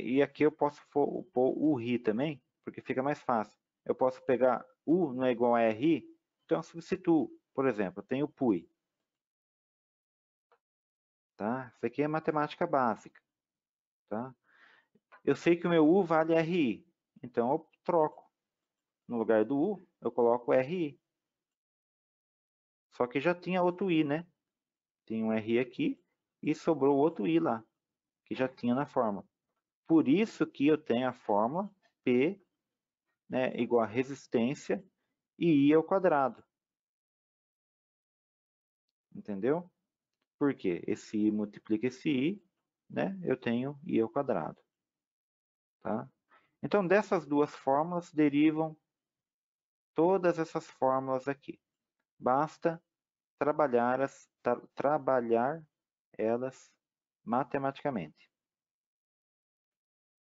E aqui eu posso pôr o RI também, porque fica mais fácil. Eu posso pegar U não é igual a RI, então eu substituo. Por exemplo, eu tenho o PUI. Tá? Isso aqui é matemática básica. Tá? Eu sei que o meu U vale RI, então eu troco. no lugar do U, eu coloco RI. Só que já tinha outro I, né? Tem um RI aqui e sobrou outro I lá, que já tinha na fórmula. Por isso que eu tenho a fórmula P, né, igual a resistência e I ao quadrado. Entendeu? Porque esse I multiplica esse I, né? Eu tenho I ao quadrado. Tá? Então, dessas duas fórmulas derivam todas essas fórmulas aqui. Basta trabalhar elas matematicamente.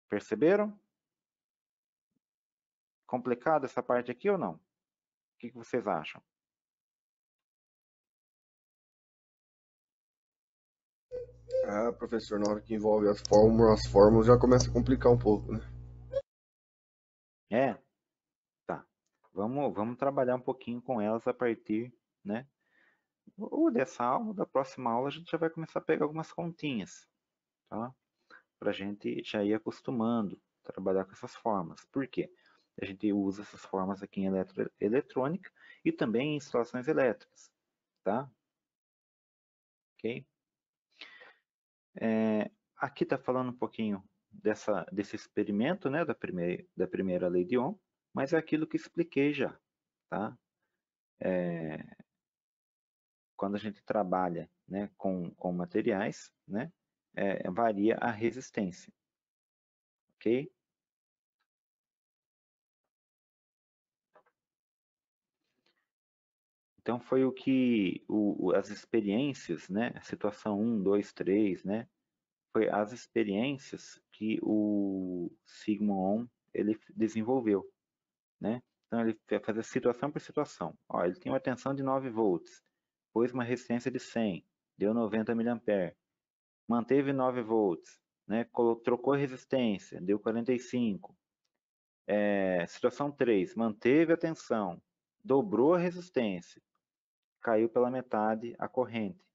Perceberam? Complicado essa parte aqui ou não? O que vocês acham? Ah, professor, na hora que envolve as fórmulas já começa a complicar um pouco, né? É? Tá. Vamos trabalhar um pouquinho com elas a partir, né? Ou dessa aula, da próxima aula, a gente já vai começar a pegar algumas continhas, tá? Para a gente já ir acostumando a trabalhar com essas formas. Por quê? A gente usa essas formas aqui em eletrônica e também em instalações elétricas, tá? Ok? Aqui está falando um pouquinho desse experimento, né, da primeira lei de Ohm, mas é aquilo que expliquei já, tá? Quando a gente trabalha, né, com materiais, né, varia a resistência, ok? Então foi o que as experiências, né, situação 1, 2, 3, né, foi as experiências que o Sigmund Ohm ele desenvolveu, né? Então ele fazia situação por situação. Ó, ele tinha uma tensão de 9 volts, pôs uma resistência de 100, deu 90 mA. Manteve 9 volts, né? Trocou a resistência, deu 45. Situação 3, manteve a tensão, dobrou a resistência, caiu pela metade a corrente.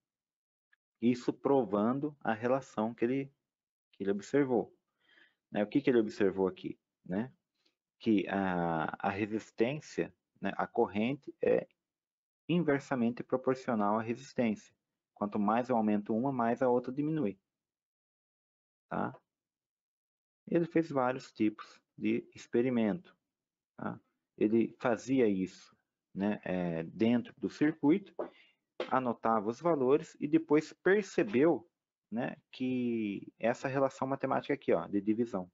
Isso provando a relação que ele observou. Né? O que ele observou aqui? Né? Que a resistência, né? A corrente é inversamente proporcional à resistência. Quanto mais eu aumento uma, mais a outra diminui. Tá? Ele fez vários tipos de experimento. Tá? Ele fazia isso, né, dentro do circuito, anotava os valores e depois percebeu, né, que essa relação matemática aqui, ó, de divisão.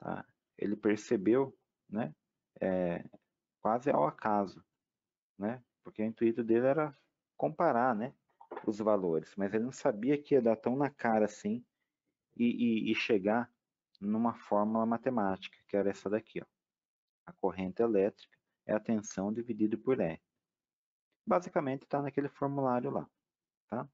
Tá? Ele percebeu, né, quase ao acaso, né, porque o intuito dele era comparar, né, os valores, mas ele não sabia que ia dar tão na cara assim e chegar numa fórmula matemática, que era essa daqui, ó. A corrente elétrica é a tensão dividido por E. Basicamente está naquele formulário lá, tá?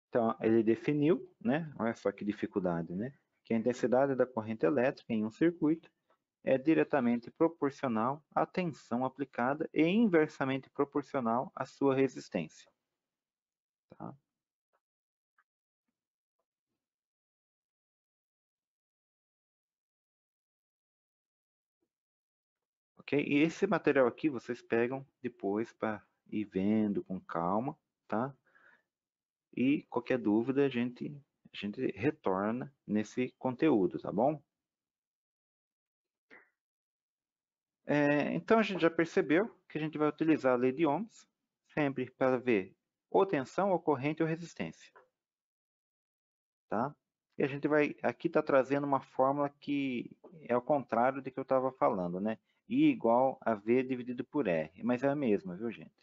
Então, ele definiu, né? Olha só que dificuldade, né? Que a intensidade da corrente elétrica em um circuito é diretamente proporcional à tensão aplicada e inversamente proporcional à sua resistência. Tá? Ok? E esse material aqui vocês pegam depois para ir vendo com calma, tá? E qualquer dúvida a gente retorna nesse conteúdo, tá bom? Então a gente já percebeu que a gente vai utilizar a lei de Ohms sempre para ver ou tensão, ou corrente ou resistência. Tá? E a gente vai, aqui está trazendo uma fórmula que é ao contrário do que eu estava falando, né? I igual a V dividido por R, mas é a mesma, viu gente?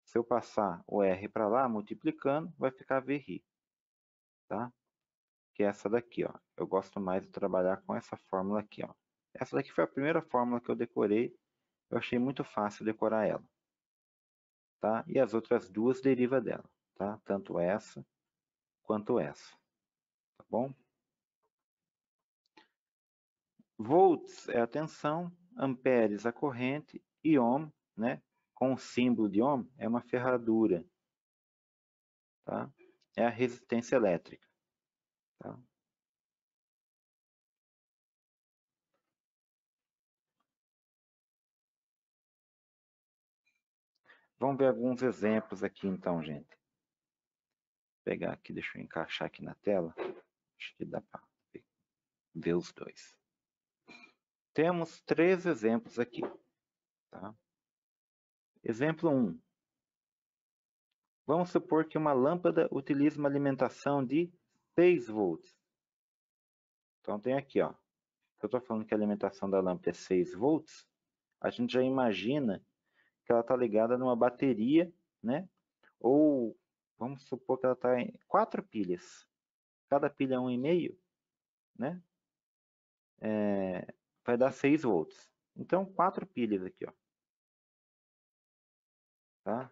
Se eu passar o R para lá, multiplicando, vai ficar VRI, tá? Que é essa daqui, ó. Eu gosto mais de trabalhar com essa fórmula aqui, ó. Essa daqui foi a primeira fórmula que eu decorei, eu achei muito fácil decorar ela. Tá? E as outras duas derivam dela, tá? Tanto essa quanto essa, tá bom? Volts é a tensão, amperes a corrente e ohm, né? Com o símbolo de ohm é uma ferradura, tá? é a resistência elétrica. Tá? Vamos ver alguns exemplos aqui então, gente. Vou pegar aqui, deixa eu encaixar aqui na tela. Acho que dá para ver os dois. Temos 3 exemplos aqui. Tá? Exemplo 1. Vamos supor que uma lâmpada utiliza uma alimentação de 6 volts. Então tem aqui, ó. Se eu estou falando que a alimentação da lâmpada é 6 volts, a gente já imagina que ela está ligada numa bateria, né? Ou vamos supor que ela está em 4 pilhas. Cada pilha é 1,5, né? Vai dar 6 volts. Então 4 pilhas aqui, ó. Tá?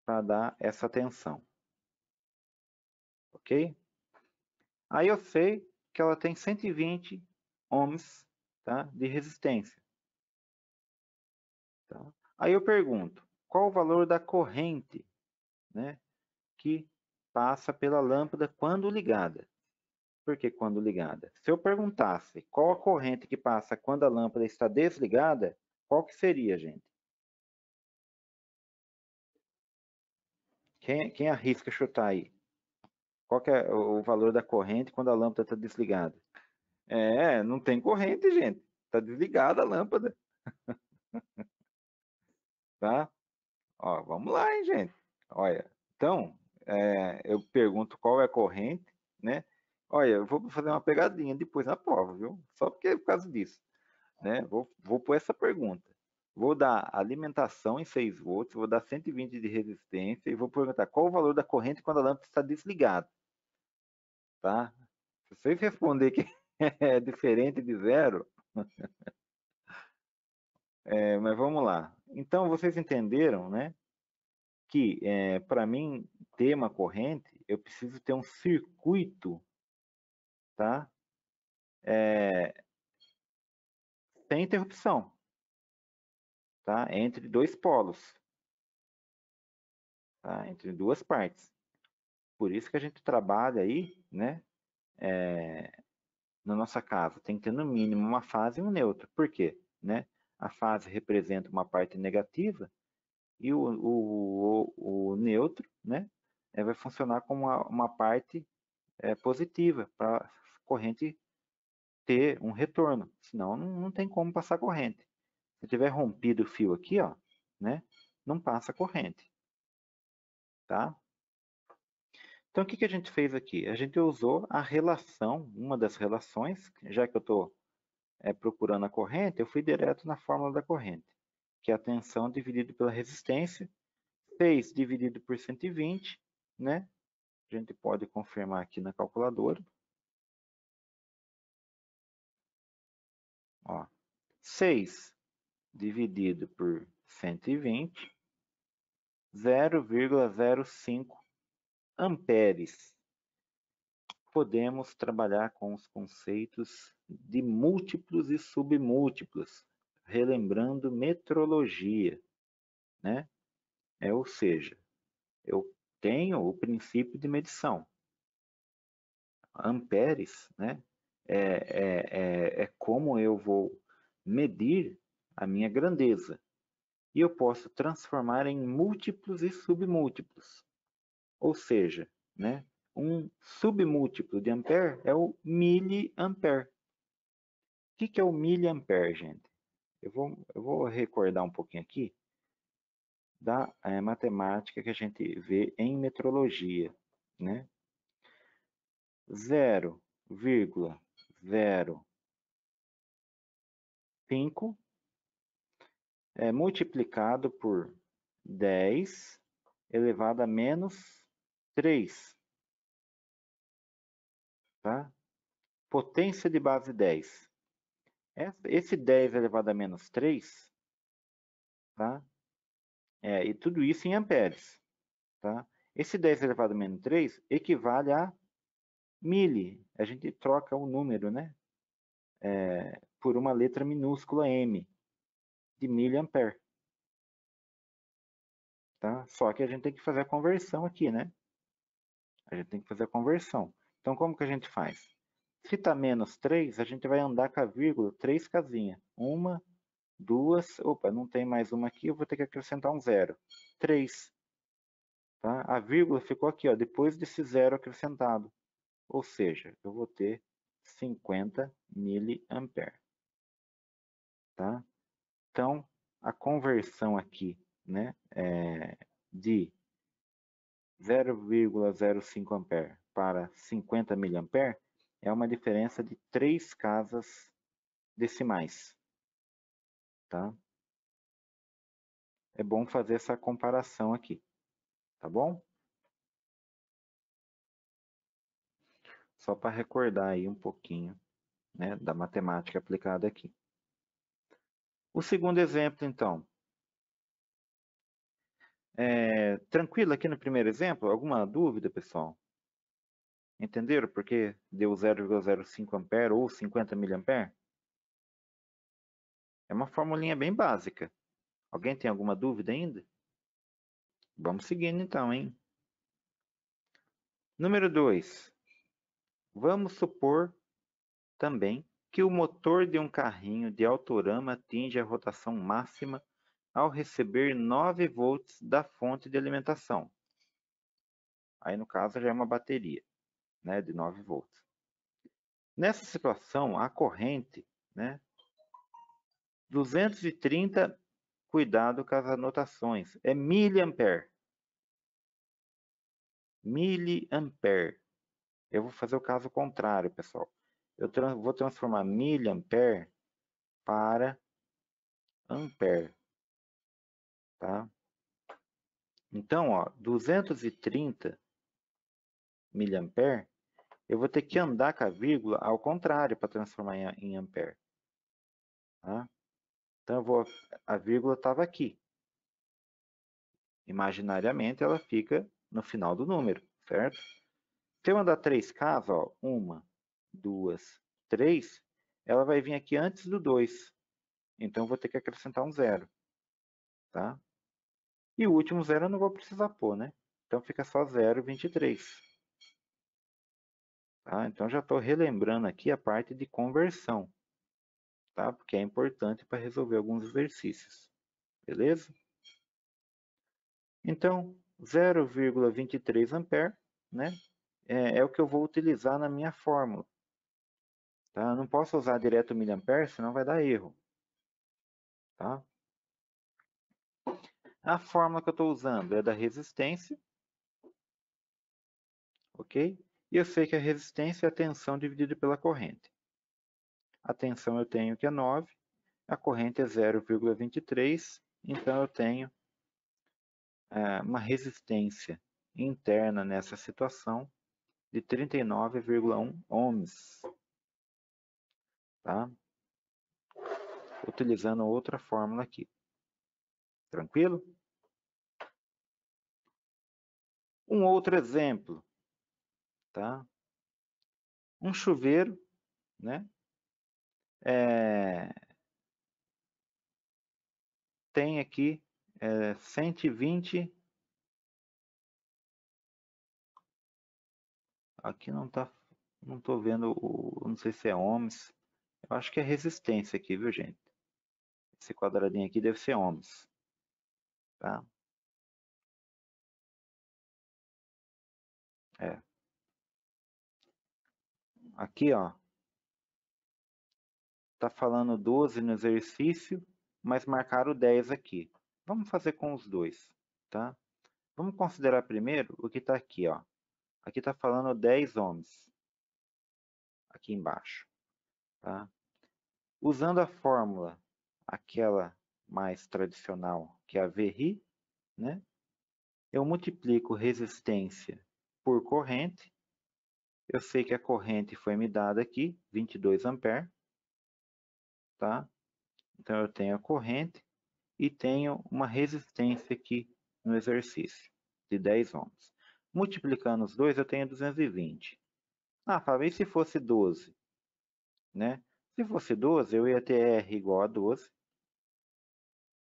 Para dar essa tensão. Ok? Aí eu sei que ela tem 120 ohms, tá? De resistência. Tá? Aí eu pergunto, qual o valor da corrente, né, que passa pela lâmpada quando ligada? Por que quando ligada? Se eu perguntasse qual a corrente que passa quando a lâmpada está desligada, qual que seria, gente? Quem arrisca chutar aí? Qual que é o valor da corrente quando a lâmpada está desligada? Não tem corrente, gente. Está desligada a lâmpada. Tá? Ó, vamos lá, hein, gente. Olha, então, eu pergunto qual é a corrente, né? Olha, eu vou fazer uma pegadinha depois na prova, viu? Só porque por causa disso, né? Vou pôr essa pergunta. Vou dar alimentação em 6 volts, vou dar 120 de resistência e vou perguntar qual o valor da corrente quando a lâmpada está desligada, tá? Se vocês responder que é diferente de zero, mas vamos lá. Então, vocês entenderam, né? Que para mim ter uma corrente, eu preciso ter um circuito, tá? Sem interrupção, tá? Entre 2 polos, tá? Entre 2 partes. Por isso que a gente trabalha aí, né? Na nossa casa, tem que ter no mínimo uma fase e um neutro. Por quê? Né? A fase representa uma parte negativa e o neutro, né? Vai funcionar como uma parte positiva para a corrente ter um retorno, senão não tem como passar corrente. Se tiver rompido o fio aqui, ó, né, não passa corrente, tá? Então, o que a gente fez aqui? A gente usou a relação, uma das relações, já que eu estou procurando a corrente, eu fui direto na fórmula da corrente, que é a tensão dividido pela resistência, 6 dividido por 120, né? A gente pode confirmar aqui na calculadora. Ó, 6 dividido por 120, 0,05 amperes. Podemos trabalhar com os conceitos de múltiplos e submúltiplos, relembrando metrologia, né? Ou seja, eu tenho o princípio de medição. Amperes, né? É como eu vou medir a minha grandeza. E eu posso transformar em múltiplos e submúltiplos. Ou seja, né, um submúltiplo de ampere é o miliampere. O que é o miliampere, gente? Eu vou recordar um pouquinho aqui da matemática que a gente vê em metrologia, né? 0,05 multiplicado por 10 elevado a menos 3, tá? Potência de base 10. Esse 10 elevado a menos 3, tá? E tudo isso em amperes, tá? Esse 10 elevado a menos 3 equivale a mili. A gente troca o número, né? Por uma letra minúscula m, de miliampere. tá? Só que a gente tem que fazer a conversão aqui, né? A gente tem que fazer a conversão. Então, como que a gente faz? Se está menos 3, a gente vai andar com a vírgula 3 casinhas. Uma, duas, opa, não tem mais uma aqui, eu vou ter que acrescentar um zero. 3. Tá? A vírgula ficou aqui, ó, depois desse zero acrescentado. Ou seja, eu vou ter 50 miliamperes. Tá? Então, a conversão aqui, né, de 0,05 ampere para 50 miliampere é uma diferença de 3 casas decimais. Tá? É bom fazer essa comparação aqui, tá bom? Só para recordar aí um pouquinho, né, da matemática aplicada aqui. O segundo exemplo, então. Tranquilo aqui no primeiro exemplo? Alguma dúvida, pessoal? Entenderam por que deu 0,05 ampere ou 50 miliampere? É uma formulinha bem básica. Alguém tem alguma dúvida ainda? Vamos seguindo então, hein? Número 2. Vamos supor também que o motor de um carrinho de autorama atinge a rotação máxima ao receber 9 volts da fonte de alimentação. Aí, no caso, já é uma bateria, né, de 9 volts. Nessa situação, a corrente, né, 230, cuidado com as anotações, é miliampere. Miliampere. Eu vou fazer o caso contrário, pessoal. Eu vou transformar miliampere para ampere. Tá? Então, ó, 230 miliampere, eu vou ter que andar com a vírgula ao contrário para transformar em ampere. Tá? Então, a vírgula estava aqui. Imaginariamente, ela fica no final do número, certo? Se eu andar 3 casas, ó, 1, 2, 3, ela vai vir aqui antes do 2. Então, eu vou ter que acrescentar um zero. Tá? E o último zero eu não vou precisar pôr, né? Então, fica só 0,23. Tá? Então, já estou relembrando aqui a parte de conversão. Tá? Porque é importante para resolver alguns exercícios. Beleza? Então, 0,23 ampere, né? É o que eu vou utilizar na minha fórmula. Tá? Não posso usar direto o miliampere, senão vai dar erro. Tá? A fórmula que eu estou usando é da resistência. Ok? E eu sei que a resistência é a tensão dividida pela corrente. A tensão eu tenho que é 9, a corrente é 0,23, então eu tenho uma resistência interna nessa situação de 39,1 ohms. Tá? Utilizando outra fórmula aqui. Tranquilo? Um outro exemplo. Tá? Um chuveiro, né? Tem aqui 120. Aqui não estou vendo, não sei se é ohms. Eu acho que é resistência aqui, viu, gente? Esse quadradinho aqui deve ser ohms. Tá? Aqui, ó. Tá falando 12 no exercício, mas marcaram 10 aqui. Vamos fazer com os dois, tá? Vamos considerar primeiro o que está aqui, ó. Aqui está falando 10 ohms. Aqui embaixo, tá? Usando a fórmula, aquela mais tradicional, que é a VRI, né? Eu multiplico resistência por corrente. Eu sei que a corrente foi me dada aqui, 22 amperes, tá? Então, eu tenho a corrente e tenho uma resistência aqui no exercício, de 10 ohms. Multiplicando os dois, eu tenho 220. Ah, Fábio, e se fosse 12? Né? Se fosse 12, eu ia ter R igual a 12,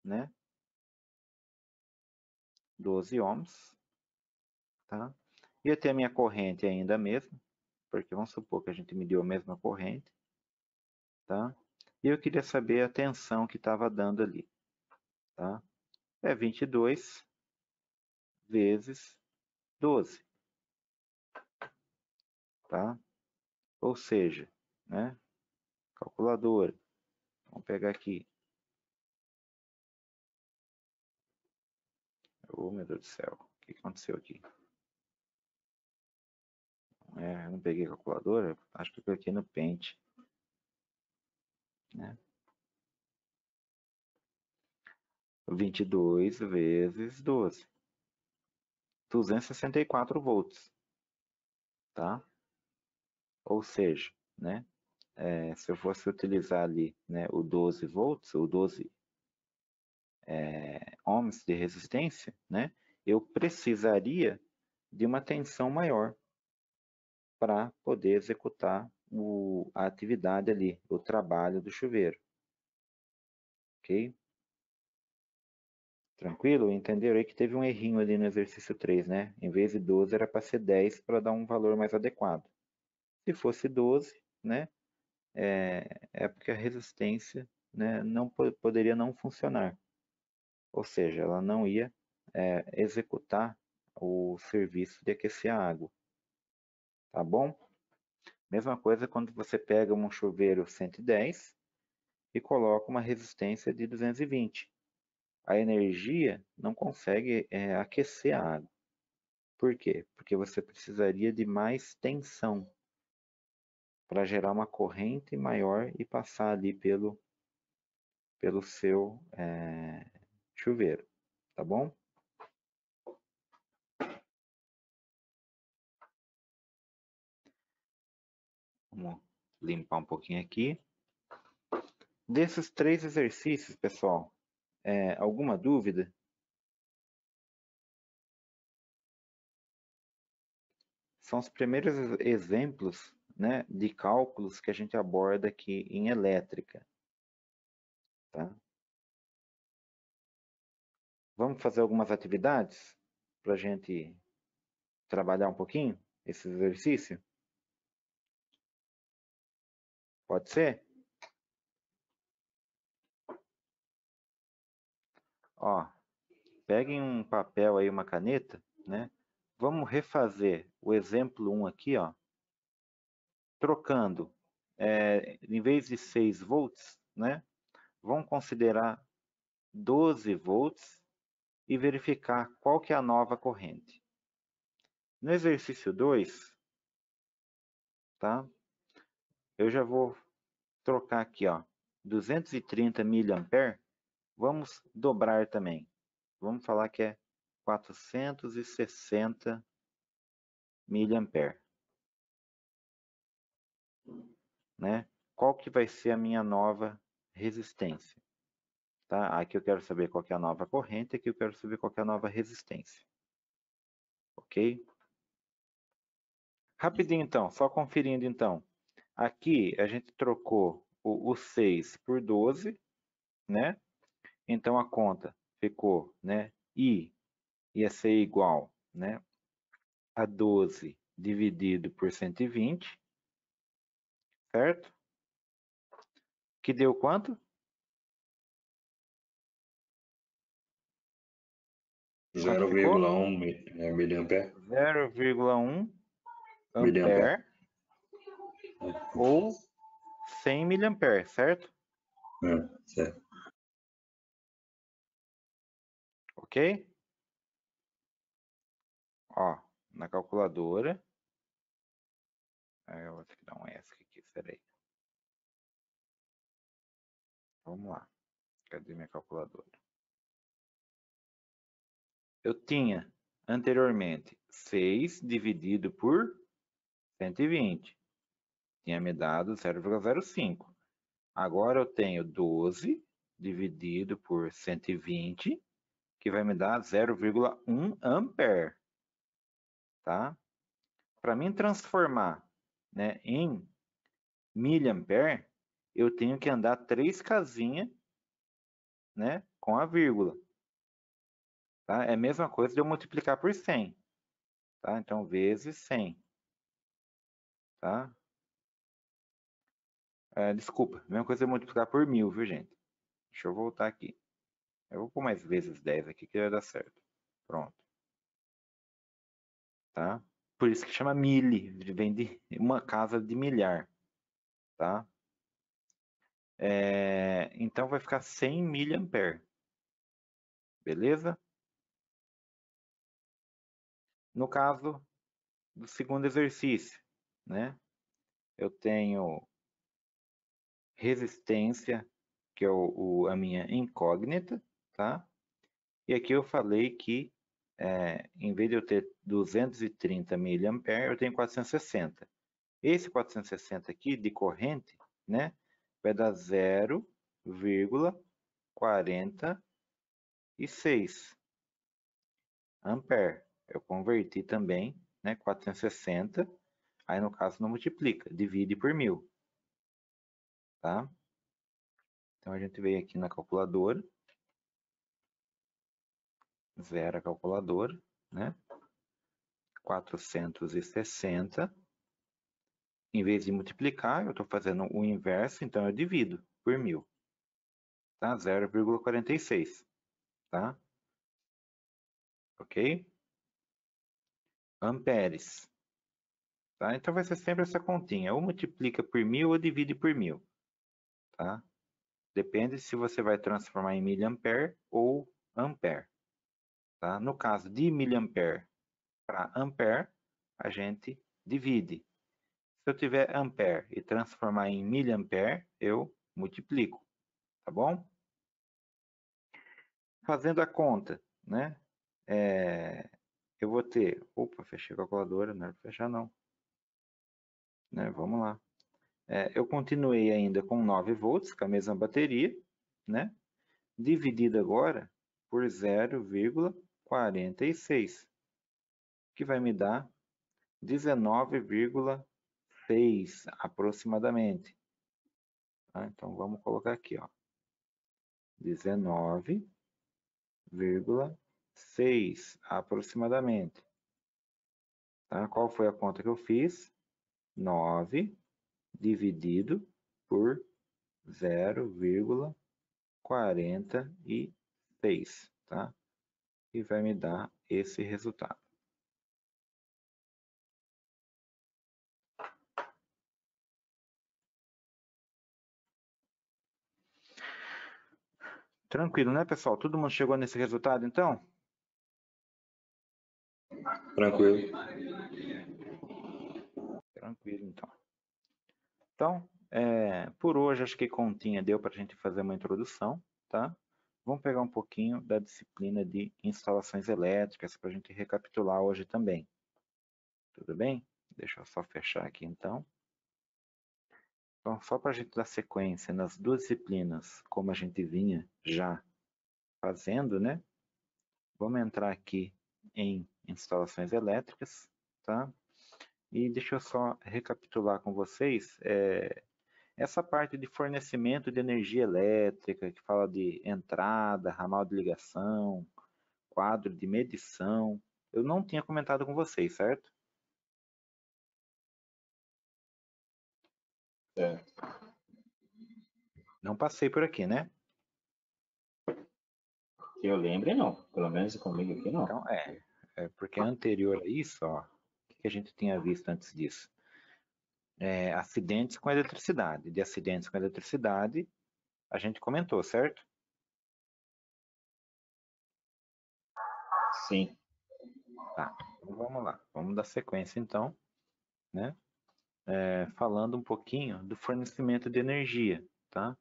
né? 12 ohms, tá? E eu tenho a minha corrente ainda mesma, porque vamos supor que a gente mediu a mesma corrente, tá? E eu queria saber a tensão que estava dando ali, tá? É 22 vezes 12, tá? Ou seja, né? Calculadora. Vamos pegar aqui. Oh, meu Deus do céu. O que aconteceu aqui? Eu não peguei a calculadora. Acho que eu cliquei no Paint. Né? 22 vezes 12. 264 volts. Tá? Ou seja, né? Se eu fosse utilizar ali, né, o 12 volts, o 12 ohms de resistência, né, eu precisaria de uma tensão maior para poder executar a atividade ali, o trabalho do chuveiro. Ok? Tranquilo? Entenderam aí que teve um errinho ali no exercício 3, né? Em vez de 12 era para ser 10 para dar um valor mais adequado. Se fosse 12, né? É porque a resistência, né, não poderia não funcionar. Ou seja, ela não ia executar o serviço de aquecer a água. Tá bom? Mesma coisa quando você pega um chuveiro 110 e coloca uma resistência de 220. A energia não consegue aquecer a água. Por quê? Porque você precisaria de mais tensão para gerar uma corrente maior e passar ali pelo seu chuveiro. Tá bom? Vamos limpar um pouquinho aqui. Desses 3 exercícios, pessoal, alguma dúvida? São os primeiros exemplos, né, de cálculos que a gente aborda aqui em elétrica. Tá? Vamos fazer algumas atividades para a gente trabalhar um pouquinho esse exercício? Pode ser? Ó, peguem um papel aí, uma caneta, né? Vamos refazer o exemplo 1 aqui, ó. Trocando, em vez de 6 volts, né? Vamos considerar 12 volts e verificar qual que é a nova corrente. No exercício 2, tá? Eu já vou trocar aqui, ó, 230 mA, vamos dobrar também. Vamos falar que é 460 mA. Né? Qual que vai ser a minha nova resistência? Tá? Aqui eu quero saber qual que é a nova corrente, aqui eu quero saber qual que é a nova resistência. Ok? Rapidinho então, só conferindo então. Aqui a gente trocou o 6 por 12, né? Então a conta ficou, né? I ia ser igual, né? A 12 dividido por 120, certo? Que deu quanto? 0,1 miliampere. 0,1 ampere ou 100 miliampere, certo? Certo. Ok? Ó, na calculadora. Eu vou ter que dar um ESC aqui, peraí. Vamos lá. Cadê minha calculadora? Eu tinha anteriormente 6 dividido por 120. Tinha me dado 0,05. Agora eu tenho 12 dividido por 120, que vai me dar 0,1 ampere. Tá? Para mim transformar, né, em miliampere, eu tenho que andar 3 casinhas, né, com a vírgula. Tá? É a mesma coisa de eu multiplicar por 100. Tá? Então, vezes 100. Tá? Desculpa, a mesma coisa de eu multiplicar por 1000, viu, gente? Deixa eu voltar aqui. Eu vou pôr mais vezes 10 aqui que vai dar certo. Pronto. Tá? Por isso que chama mili, vem de uma casa de milhar. Tá? Então vai ficar 100 mA. Beleza? No caso do segundo exercício, né? Eu tenho resistência, que é a minha incógnita, tá? E aqui eu falei que em vez de eu ter 230 mA, eu tenho 460. Esse 460 aqui de corrente, né, vai dar 0,46 ampere. Eu converti também, né, 460, aí no caso não multiplica, divide por 1000, tá? Então a gente veio aqui na calculadora, zero a calculadora, né? 460. Em vez de multiplicar, eu estou fazendo o inverso, então eu divido por 1000. Tá? 0,46. Tá? Ok? Amperes. Tá? Então vai ser sempre essa continha. Ou multiplica por 1000 ou divide por 1000. Tá? Depende se você vai transformar em miliampere ou ampere. Tá? No caso de miliampere para ampere, a gente divide. Se eu tiver ampere e transformar em miliampere, eu multiplico. Tá bom? Fazendo a conta, né? Eu vou ter... Opa, fechei a calculadora, não era para fechar não. Né? Vamos lá. Eu continuei ainda com 9 volts, com a mesma bateria, né? Dividido agora por 0,46, que vai me dar 19,6 aproximadamente. Tá? Então vamos colocar aqui, ó, 19,6 aproximadamente. Tá? Qual foi a conta que eu fiz? 9 dividido por 0,46, tá? E vai me dar esse resultado. Tranquilo, né, pessoal? Todo mundo chegou nesse resultado, então? Tranquilo. Tranquilo, então. Então, por hoje, acho que continha deu para a gente fazer uma introdução, tá? Vamos pegar um pouquinho da disciplina de instalações elétricas para a gente recapitular hoje também. Tudo bem? Deixa eu só fechar aqui, então. Então, só para a gente dar sequência nas duas disciplinas, como a gente vinha já fazendo, né? Vamos entrar aqui em instalações elétricas, tá? E deixa eu só recapitular com vocês essa parte de fornecimento de energia elétrica, que fala de entrada, ramal de ligação, quadro de medição. Eu não tinha comentado com vocês, certo? Não passei por aqui, né? Que eu lembre, não. Pelo menos comigo aqui, não. Então, porque anterior a isso, ó, o que a gente tinha visto antes disso? Acidentes com eletricidade. De acidentes com eletricidade, a gente comentou, certo? Sim. Tá, então vamos lá. Vamos dar sequência, então, né? Falando um pouquinho do fornecimento de energia, tá?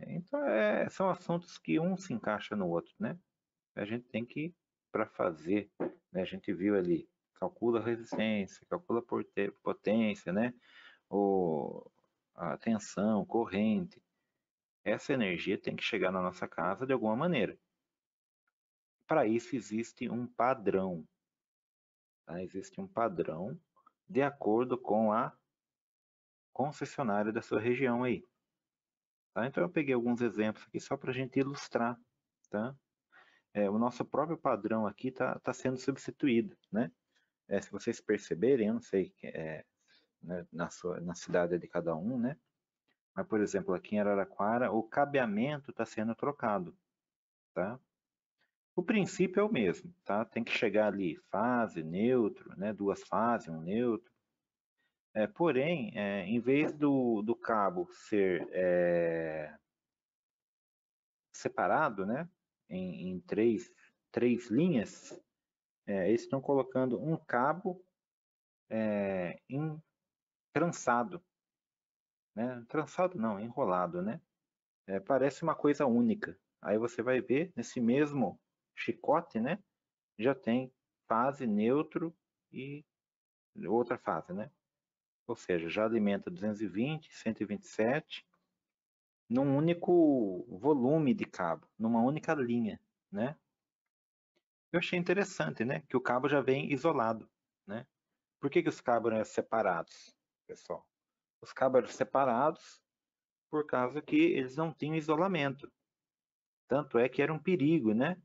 Então, são assuntos que um se encaixa no outro, né? A gente tem que, para fazer, né? A gente viu ali, calcula a resistência, calcula a potência, né? A tensão, corrente. Essa energia tem que chegar na nossa casa de alguma maneira. Para isso existe um padrão, tá? Existe um padrão de acordo com a concessionária da sua região aí. Tá? Então eu peguei alguns exemplos aqui só para a gente ilustrar, tá? o nosso próprio padrão aqui está sendo substituído, né? Se vocês perceberem, eu não sei né, na cidade de cada um, né? Mas, por exemplo, aqui em Araraquara, o cabeamento está sendo trocado, tá? O princípio é o mesmo, tá? Tem que chegar ali fase, neutro, né? 2 fases, um neutro. Porém, em vez do cabo ser separado, né? Em três linhas, eles estão colocando um cabo trançado, né? Trançado não, enrolado, né? Parece uma coisa única. Aí você vai ver, nesse mesmo chicote, né? Já tem fase, neutro e outra fase, né? Ou seja, já alimenta 220, 127 num único volume de cabo, numa única linha, né? Eu achei interessante, né? Que o cabo já vem isolado, né? Por que os cabos eram separados, pessoal? Os cabos eram separados por causa que eles não tinham isolamento. Tanto é que era um perigo, né?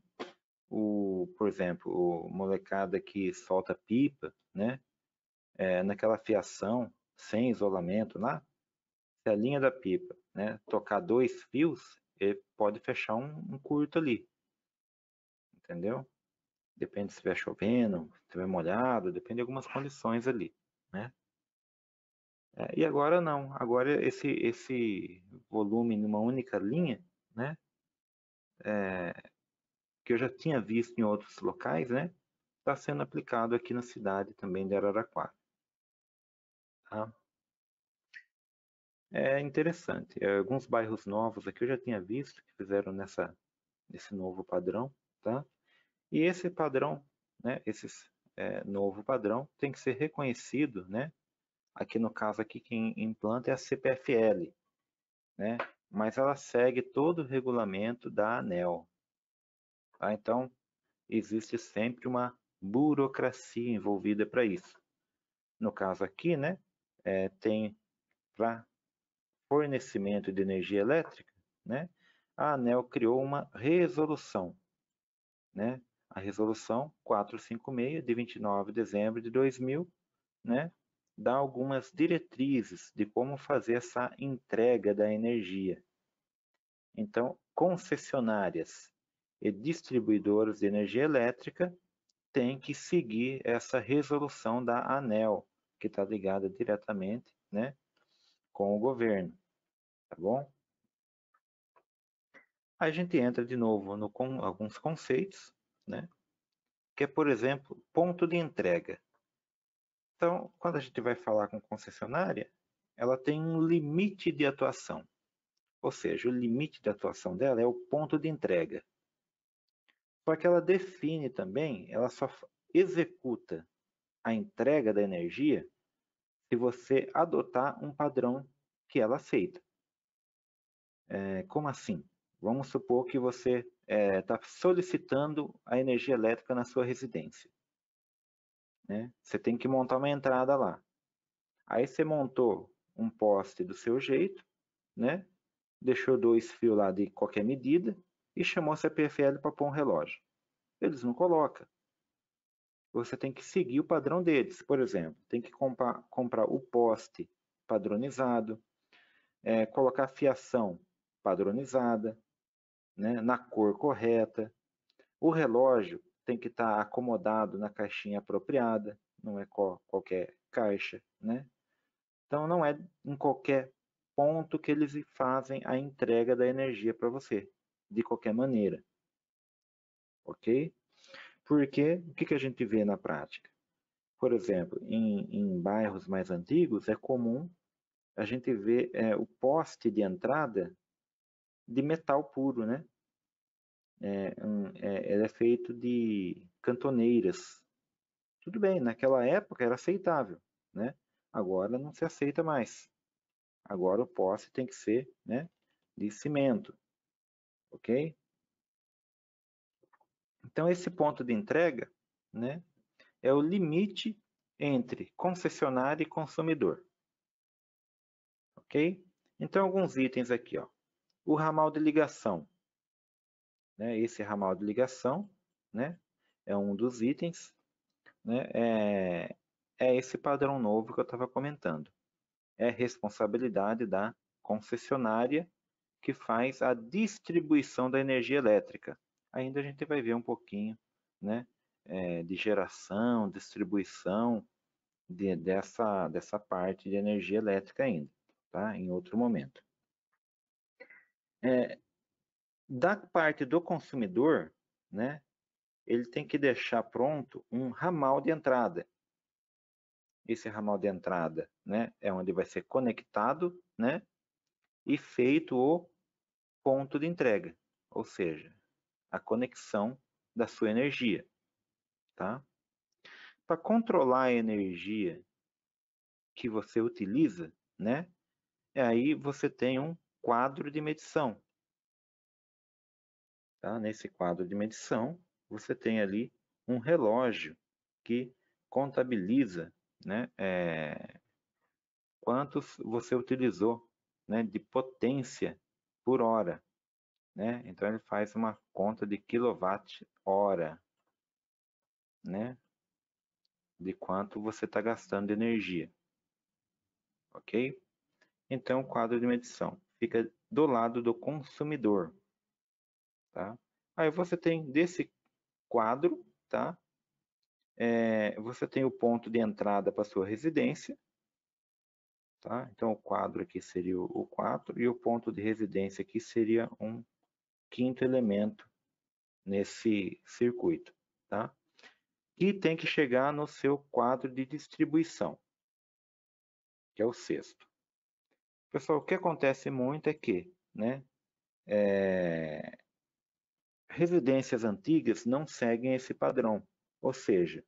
Por exemplo, o molecada que solta pipa, né? Naquela fiação, sem isolamento lá, se a linha da pipa, né, tocar 2 fios, ele pode fechar um curto ali, entendeu? Depende se estiver chovendo, se estiver molhado, depende de algumas condições ali, né? E agora não, agora esse volume numa única linha, né? Que eu já tinha visto em outros locais, né? Está sendo aplicado aqui na cidade também de Araraquara. Tá? É interessante. Alguns bairros novos aqui eu já tinha visto que fizeram nesse novo padrão, tá? E esse padrão, né? Novo padrão tem que ser reconhecido, né? Aqui no caso aqui quem implanta é a CPFL, né? Mas ela segue todo o regulamento da ANEEL, tá? Então existe sempre uma burocracia envolvida para isso. No caso aqui, né? Tem para fornecimento de energia elétrica, né? A ANEEL criou uma resolução, né? A resolução 456 de 29 de dezembro de 2000, né? Dá algumas diretrizes de como fazer essa entrega da energia. Então, concessionárias e distribuidoras de energia elétrica têm que seguir essa resolução da ANEEL, que está ligada diretamente, né, com o governo, tá bom? Aí a gente entra de novo com alguns conceitos, né? Que é, por exemplo, ponto de entrega. Então, quando a gente vai falar com concessionária, ela tem um limite de atuação. Ou seja, o limite de atuação dela é o ponto de entrega. Só que ela define também, ela só executa a entrega da energia se você adotar um padrão que ela aceita. Como assim? Vamos supor que você está solicitando a energia elétrica na sua residência, né? Você tem que montar uma entrada lá. Aí você montou um poste do seu jeito, né? Deixou 2 fios lá de qualquer medida e chamou a CPFL para pôr um relógio. Eles não colocam. Você tem que seguir o padrão deles. Por exemplo, tem que comprar o poste padronizado, colocar fiação padronizada, né, na cor correta. O relógio tem que estar acomodado na caixinha apropriada, não é qualquer caixa, né? Então não é em qualquer ponto que eles fazem a entrega da energia para você, de qualquer maneira. Ok? Porque o que a gente vê na prática? Por exemplo, em bairros mais antigos, é comum a gente ver o poste de entrada de metal puro, né? Ele é feito de cantoneiras. Tudo bem, naquela época era aceitável, né? Agora não se aceita mais. Agora o poste tem que ser, né, de cimento, ok? Então esse ponto de entrega, né, é o limite entre concessionário e consumidor, ok? Então alguns itens aqui, ó. O ramal de ligação. né? Esse ramal de ligação, né? É um dos itens, né? É esse padrão novo que eu estava comentando. É responsabilidade da concessionária que faz a distribuição da energia elétrica. Ainda a gente vai ver um pouquinho, né? De geração, distribuição dessa parte de energia elétrica ainda, tá? Em outro momento. Da parte do consumidor, né? Ele tem que deixar pronto um ramal de entrada. Esse ramal de entrada, né? É onde vai ser conectado, né? E feito o ponto de entrega, ou seja, a conexão da sua energia, tá? Para controlar a energia que você utiliza, né? Aí você tem um quadro de medição, tá? Nesse quadro de medição, você tem ali um relógio que contabiliza, né? Quantos você utilizou, né? De potência por hora, né? Então ele faz uma conta de quilowatt-hora, né? De quanto você está gastando de energia, ok? Então, o quadro de medição fica do lado do consumidor, tá? Aí você tem desse quadro, tá? Você tem o ponto de entrada para sua residência, tá? Então, o quadro aqui seria o 4 e o ponto de residência aqui seria um quinto elemento nesse circuito, tá? E tem que chegar no seu quadro de distribuição, que é o sexto. Pessoal, o que acontece muito é que, né, residências antigas não seguem esse padrão, ou seja,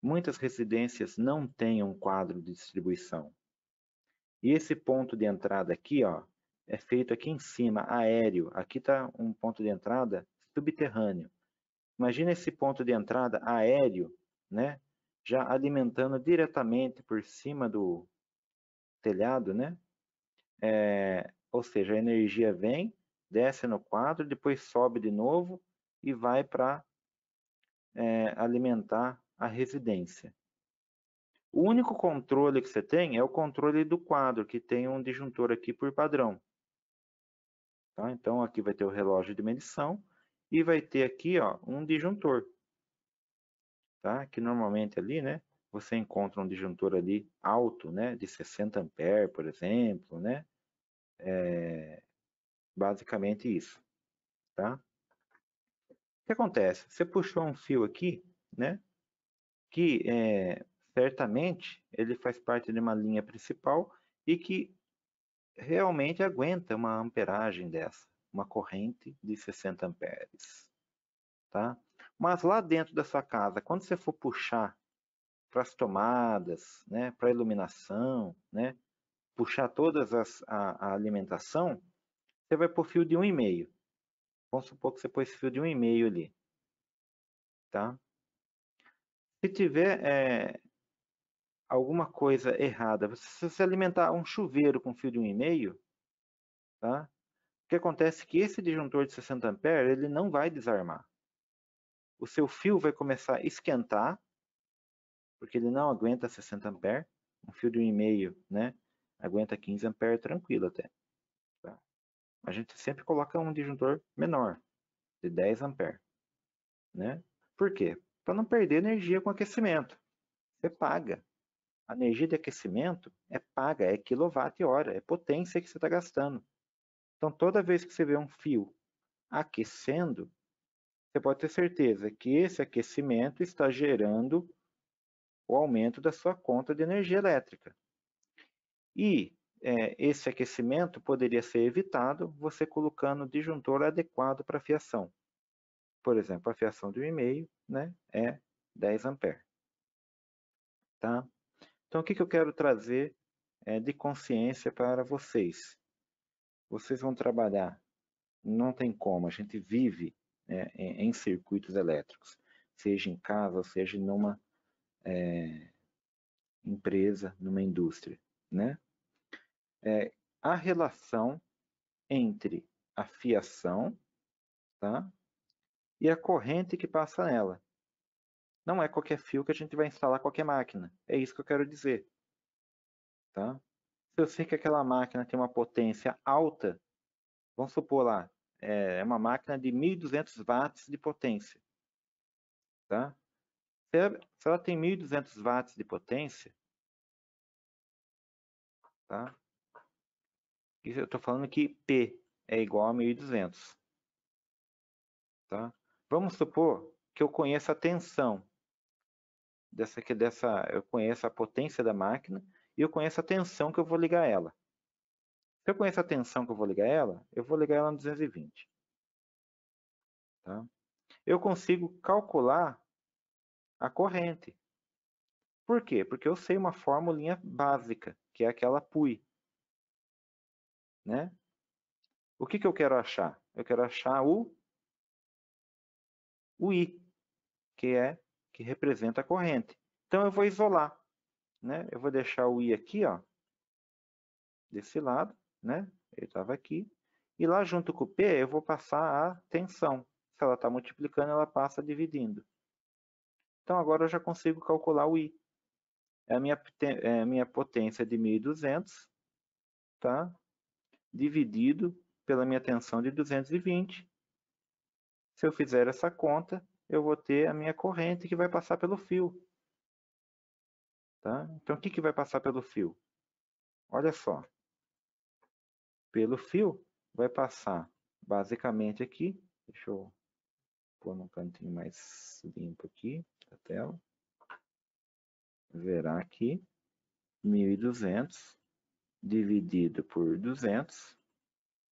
muitas residências não têm um quadro de distribuição. E esse ponto de entrada aqui, ó, é feito aqui em cima, aéreo. Aqui está um ponto de entrada subterrâneo. Imagina esse ponto de entrada aéreo, né, já alimentando diretamente por cima do telhado, né? Ou seja, a energia vem, desce no quadro, depois sobe de novo e vai para alimentar a residência. O único controle que você tem é o controle do quadro, que tem um disjuntor aqui por padrão. Tá? Então, aqui vai ter o relógio de medição e vai ter aqui, ó, um disjuntor. Tá? Que normalmente ali, né, você encontra um disjuntor ali alto, né, de 60 amperes, por exemplo, né? Basicamente isso, tá? O que acontece? Você puxou um fio aqui, né, que certamente ele faz parte de uma linha principal e que realmente aguenta uma amperagem dessa, uma corrente de 60 amperes, tá? Mas lá dentro da sua casa, quando você for puxar para as tomadas, né, para a iluminação, né, puxar todas a alimentação, você vai pôr fio de 1,5. Vamos supor que você pôs fio de 1,5 ali, tá? Se tiver alguma coisa errada, se você alimentar um chuveiro com fio de 1,5, tá? O que acontece é que esse disjuntor de 60 amperes, ele não vai desarmar. O seu fio vai começar a esquentar, porque ele não aguenta 60 amperes. Um fio de 1,5, né? Aguenta 15 amperes tranquilo até. Tá? A gente sempre coloca um disjuntor menor, de 10 amperes, né? Por quê? Para não perder energia com aquecimento. Você paga. A energia de aquecimento é paga, é quilowatt-hora, é potência que você está gastando. Então, toda vez que você vê um fio aquecendo, você pode ter certeza que esse aquecimento está gerando o aumento da sua conta de energia elétrica. E esse aquecimento poderia ser evitado você colocando o disjuntor adequado para a fiação. Por exemplo, a fiação de 1,5, né, é 10 amperes. Tá? Então, o que eu quero trazer de consciência para vocês? Vocês vão trabalhar, não tem como, a gente vive em circuitos elétricos, seja em casa, ou seja numa empresa, numa indústria, né? A relação entre a fiação, tá? e a corrente que passa nela. Não é qualquer fio que a gente vai instalar qualquer máquina. É isso que eu quero dizer. Tá? Se eu sei que aquela máquina tem uma potência alta, vamos supor lá, é uma máquina de 1.200 watts de potência. Tá? Se ela tem 1.200 watts de potência, tá? Eu estou falando que P é igual a 1.200. Tá? Vamos supor que eu conheça a tensão. Eu conheço a potência da máquina e eu conheço a tensão que eu vou ligar ela. Se eu conheço a tensão que eu vou ligar ela no 220. Tá? Eu consigo calcular a corrente. Por quê? Porque eu sei uma formulinha básica, que é aquela PUI. Né? O que eu quero achar? Eu quero achar o I, que representa a corrente. Então eu vou isolar. Né? Eu vou deixar o I aqui, ó, desse lado, né? Ele estava aqui. E lá junto com o P, eu vou passar a tensão. Se ela está multiplicando, ela passa dividindo. Então agora eu já consigo calcular o I. É a minha potência de 1.200, tá? Dividido pela minha tensão de 220. Se eu fizer essa conta, eu vou ter a minha corrente que vai passar pelo fio. Tá? Então o que vai passar pelo fio? Olha só. Pelo fio vai passar basicamente aqui. Deixa eu pôr num cantinho mais limpo aqui da tela. Verá aqui 1.200 dividido por 200.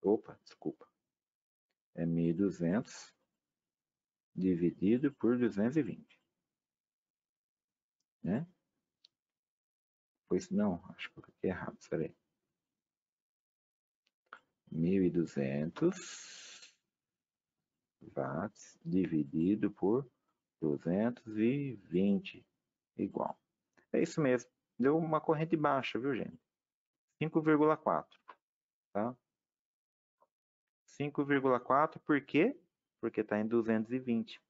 Opa, desculpa. É 1.200 dividido por 220. Né? Pois não, acho que eu coloquei errado. Espera aí. 1.200 watts dividido por 220 igual. É isso mesmo. Deu uma corrente baixa, viu, gente? 5,4. Tá? 5,4 por quê? Porque está em 220.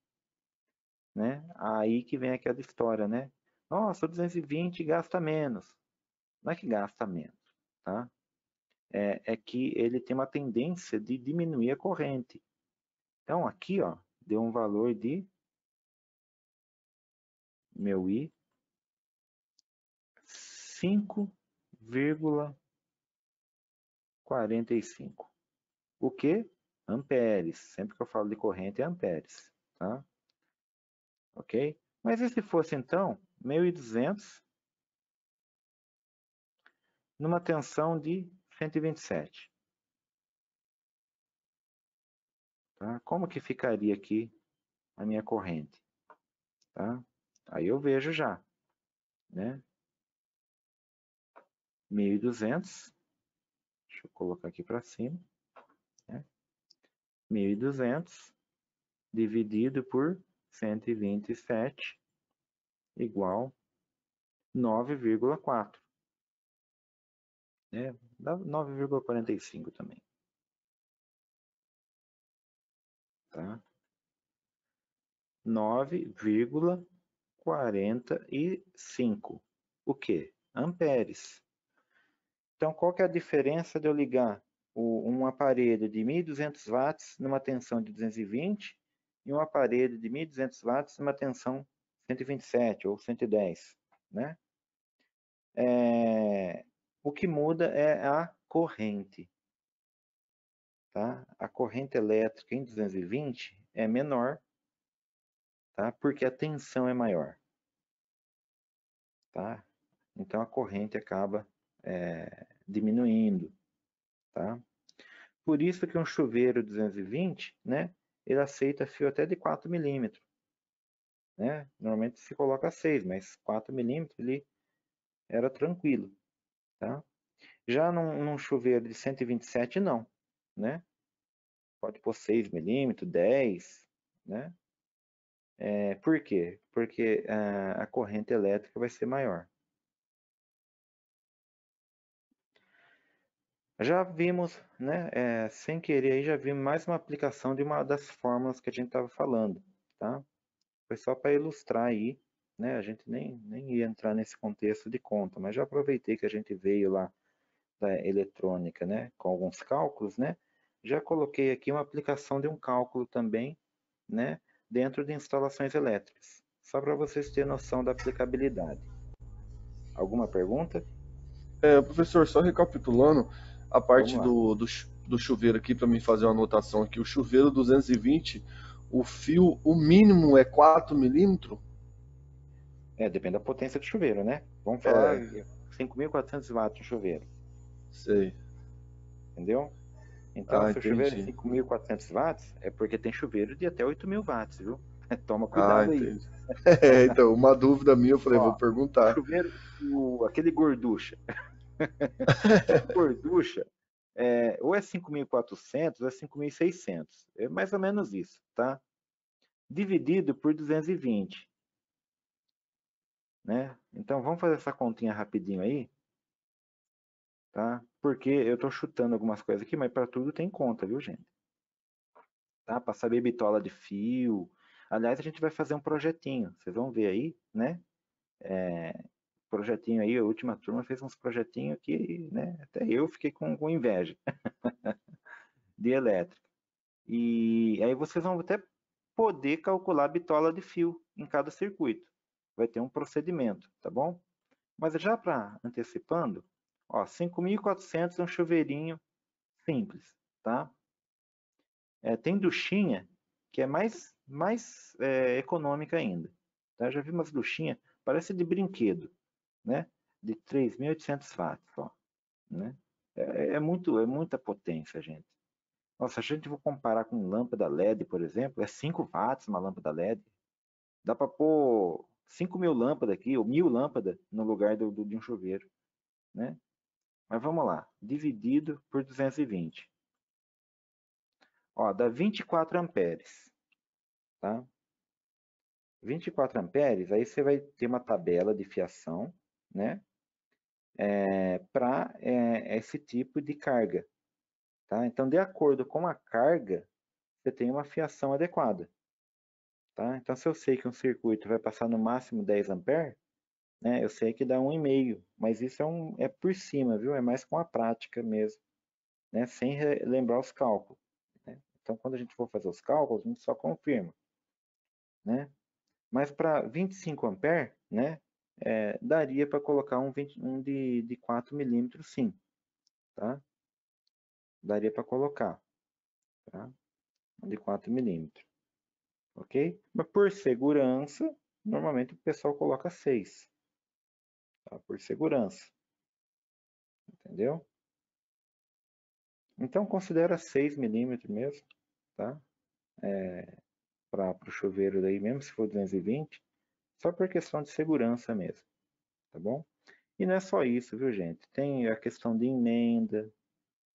Né? Aí que vem aquela história, né? Nossa, 220 gasta menos. Não é que gasta menos, tá? É que ele tem uma tendência de diminuir a corrente. Então, aqui, ó, deu um valor de meu I 5,45. O que? Amperes. Sempre que eu falo de corrente é amperes, tá? Ok? Mas e se fosse então 1.200 numa tensão de 127? Tá? Como que ficaria aqui a minha corrente? Tá? Aí eu vejo já, né? 1.200, deixa eu colocar aqui para cima, né? 1.200 dividido por 127 igual 9,4. Né? Dá 9,45 também. Tá? 9,45. O que? Amperes. Então, qual que é a diferença de eu ligar um aparelho de 1.200 watts numa tensão de 220 e um aparelho de 1.200 watts numa tensão 127 ou 110, né? O que muda é a corrente. Tá? A corrente elétrica em 220 é menor, tá? Porque a tensão é maior. Tá? Então a corrente acaba diminuindo. Tá? Por isso que um chuveiro 220, né, ele aceita fio até de 4 milímetros. Né? Normalmente se coloca 6, mas 4 milímetros ele era tranquilo. Tá? Já num chuveiro de 127 não. Né? Pode pôr 6 milímetros, 10, né? Por quê? Porque a corrente elétrica vai ser maior. Já vimos, né, sem querer aí, já vimos mais uma aplicação de uma das fórmulas que a gente estava falando, tá? Foi só para ilustrar aí, né? A gente nem ia entrar nesse contexto de conta, mas já aproveitei que a gente veio lá da eletrônica, né, com alguns cálculos, né? Já coloquei aqui uma aplicação de um cálculo também, né, dentro de instalações elétricas, só para vocês terem noção da aplicabilidade. Alguma pergunta? Professor, só recapitulando, a parte Vamos lá. do chuveiro aqui, para mim fazer uma anotação aqui, o chuveiro 220, o fio, o mínimo é 4 milímetros? Depende da potência do chuveiro, né? Vamos falar É, 5.400 watts de chuveiro, sei. entendeu? Então, Ah, se o chuveiro é entendi. 5.400 watts, é porque tem chuveiro de até 8.000 watts, viu? Toma Ah, cuidado aí. entendi. Então, uma dúvida minha, eu falei, vou Ó, o perguntar. chuveiro, aquele gorducha. Gorducha, ou é 5.400 ou é 5.600. É mais ou menos isso, tá? Dividido por 220, né? Então, vamos fazer essa continha rapidinho aí, tá? Porque eu tô chutando algumas coisas aqui, mas para tudo tem conta, viu, gente? Tá? Para saber bitola de fio. Aliás, a gente vai fazer um projetinho. Vocês vão ver aí, né? Projetinho aí, a última turma fez uns projetinhos que, né? Até eu fiquei com inveja de elétrica. E aí vocês vão até poder calcular a bitola de fio em cada circuito. Vai ter um procedimento, tá bom? Mas já para antecipando, ó, 5.400 é um chuveirinho simples, tá? Tem duchinha que é mais econômica ainda. Tá? Já vi umas duchinhas, parece de brinquedo, né? De 3.800 watts, ó, né? É muita potência, gente. Nossa, se a gente for comparar com lâmpada LED, por exemplo, é 5 watts uma lâmpada LED. Dá para pôr 5.000 lâmpadas aqui, ou 1.000 lâmpadas no lugar de um chuveiro, né? Mas vamos lá, dividido por 220. Ó, dá 24 amperes, tá? 24 amperes, aí você vai ter uma tabela de fiação, né? Para esse tipo de carga, tá? Então, de acordo com a carga, você tem uma fiação adequada, tá? Então, se eu sei que um circuito vai passar no máximo 10 amperes, né? Eu sei que dá 1,5, mas isso é por cima, viu? É mais com a prática mesmo, né? Sem lembrar os cálculos, né? Então, quando a gente for fazer os cálculos, a gente só confirma, né? Mas para 25 amperes, né? Daria para colocar um de 4 milímetros, sim, tá? Daria para colocar, tá? Um de 4 milímetros, ok? Mas por segurança, normalmente o pessoal coloca 6, tá? Por segurança, entendeu? Então considera 6 milímetros mesmo, tá? Para o chuveiro daí, mesmo se for 220, só por questão de segurança mesmo, tá bom? E não é só isso, viu, gente? Tem a questão de emenda,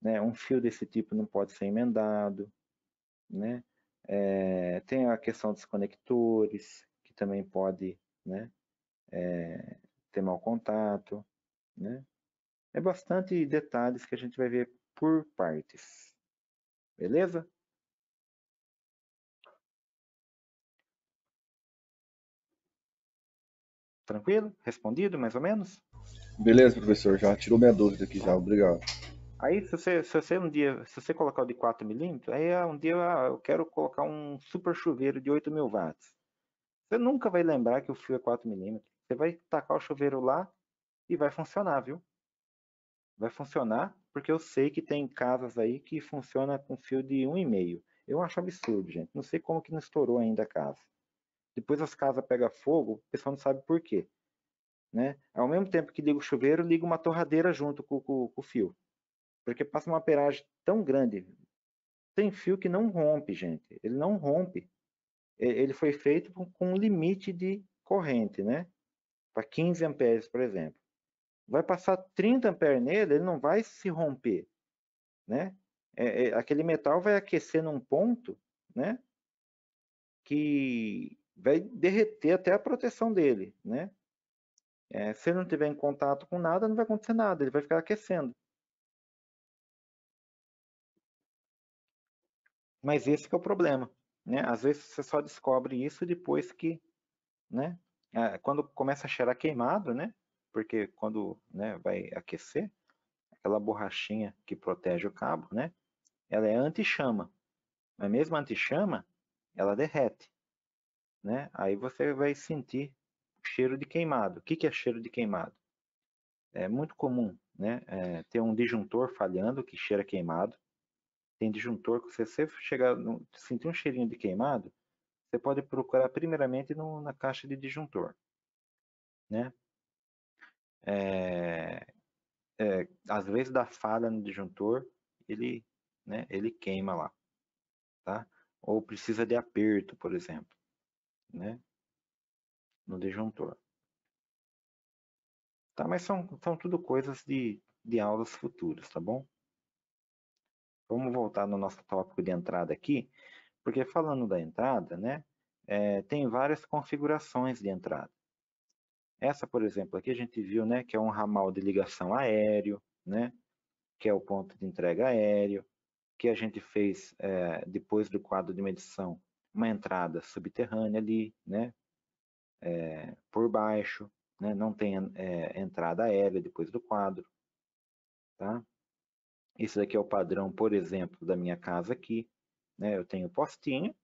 né? Um fio desse tipo não pode ser emendado, né? Tem a questão dos conectores, que também pode, né, ter mau contato, né? É bastante detalhes que a gente vai ver por partes, beleza? Tranquilo? Respondido, mais ou menos? Beleza, professor, já tirou minha dúvida aqui já, obrigado. Aí, se você colocar o de 4 milímetros, aí um dia eu quero colocar um super chuveiro de 8.000 watts. Você nunca vai lembrar que o fio é 4 milímetros. Você vai tacar o chuveiro lá e vai funcionar, viu? Vai funcionar porque eu sei que tem casas aí que funciona com fio de 1,5. Eu acho absurdo, gente. Não sei como que não estourou ainda a casa. Depois as casas pegam fogo, o pessoal não sabe por quê, né? Ao mesmo tempo que liga o chuveiro, liga uma torradeira junto com o fio. Porque passa uma amperagem tão grande. Tem fio que não rompe, gente. Ele não rompe. Ele foi feito com um limite de corrente, né? Para 15 amperes, por exemplo. Vai passar 30 amperes nele, ele não vai se romper, né? Aquele metal vai aquecer num ponto, né? Que vai derreter até a proteção dele, né? Se ele não tiver em contato com nada, não vai acontecer nada, ele vai ficar aquecendo. Mas esse que é o problema, né? Às vezes você só descobre isso depois que, né? Quando começa a cheirar queimado, né? Porque quando, né, vai aquecer, aquela borrachinha que protege o cabo, né? Ela é anti-chama. Mas mesmo anti-chama, ela derrete, né? Aí você vai sentir cheiro de queimado. O que que é cheiro de queimado? É muito comum, né? Ter um disjuntor falhando que cheira queimado. Tem disjuntor que se você sentir um cheirinho de queimado, você pode procurar primeiramente na caixa de disjuntor, né? Às vezes dá falha no disjuntor, né, ele queima lá, tá? Ou precisa de aperto, por exemplo, né? No disjuntor. Tá, mas são tudo coisas de aulas futuras, tá bom? Vamos voltar no nosso tópico de entrada aqui, porque falando da entrada, né? Tem várias configurações de entrada. Essa, por exemplo, aqui a gente viu, né, que é um ramal de ligação aéreo, né, que é o ponto de entrega aéreo, que a gente fez, depois do quadro de medição, uma entrada subterrânea ali, né, por baixo, né, não tem entrada aérea depois do quadro, tá? Esse daqui é o padrão, por exemplo, da minha casa aqui, né, eu tenho postinho,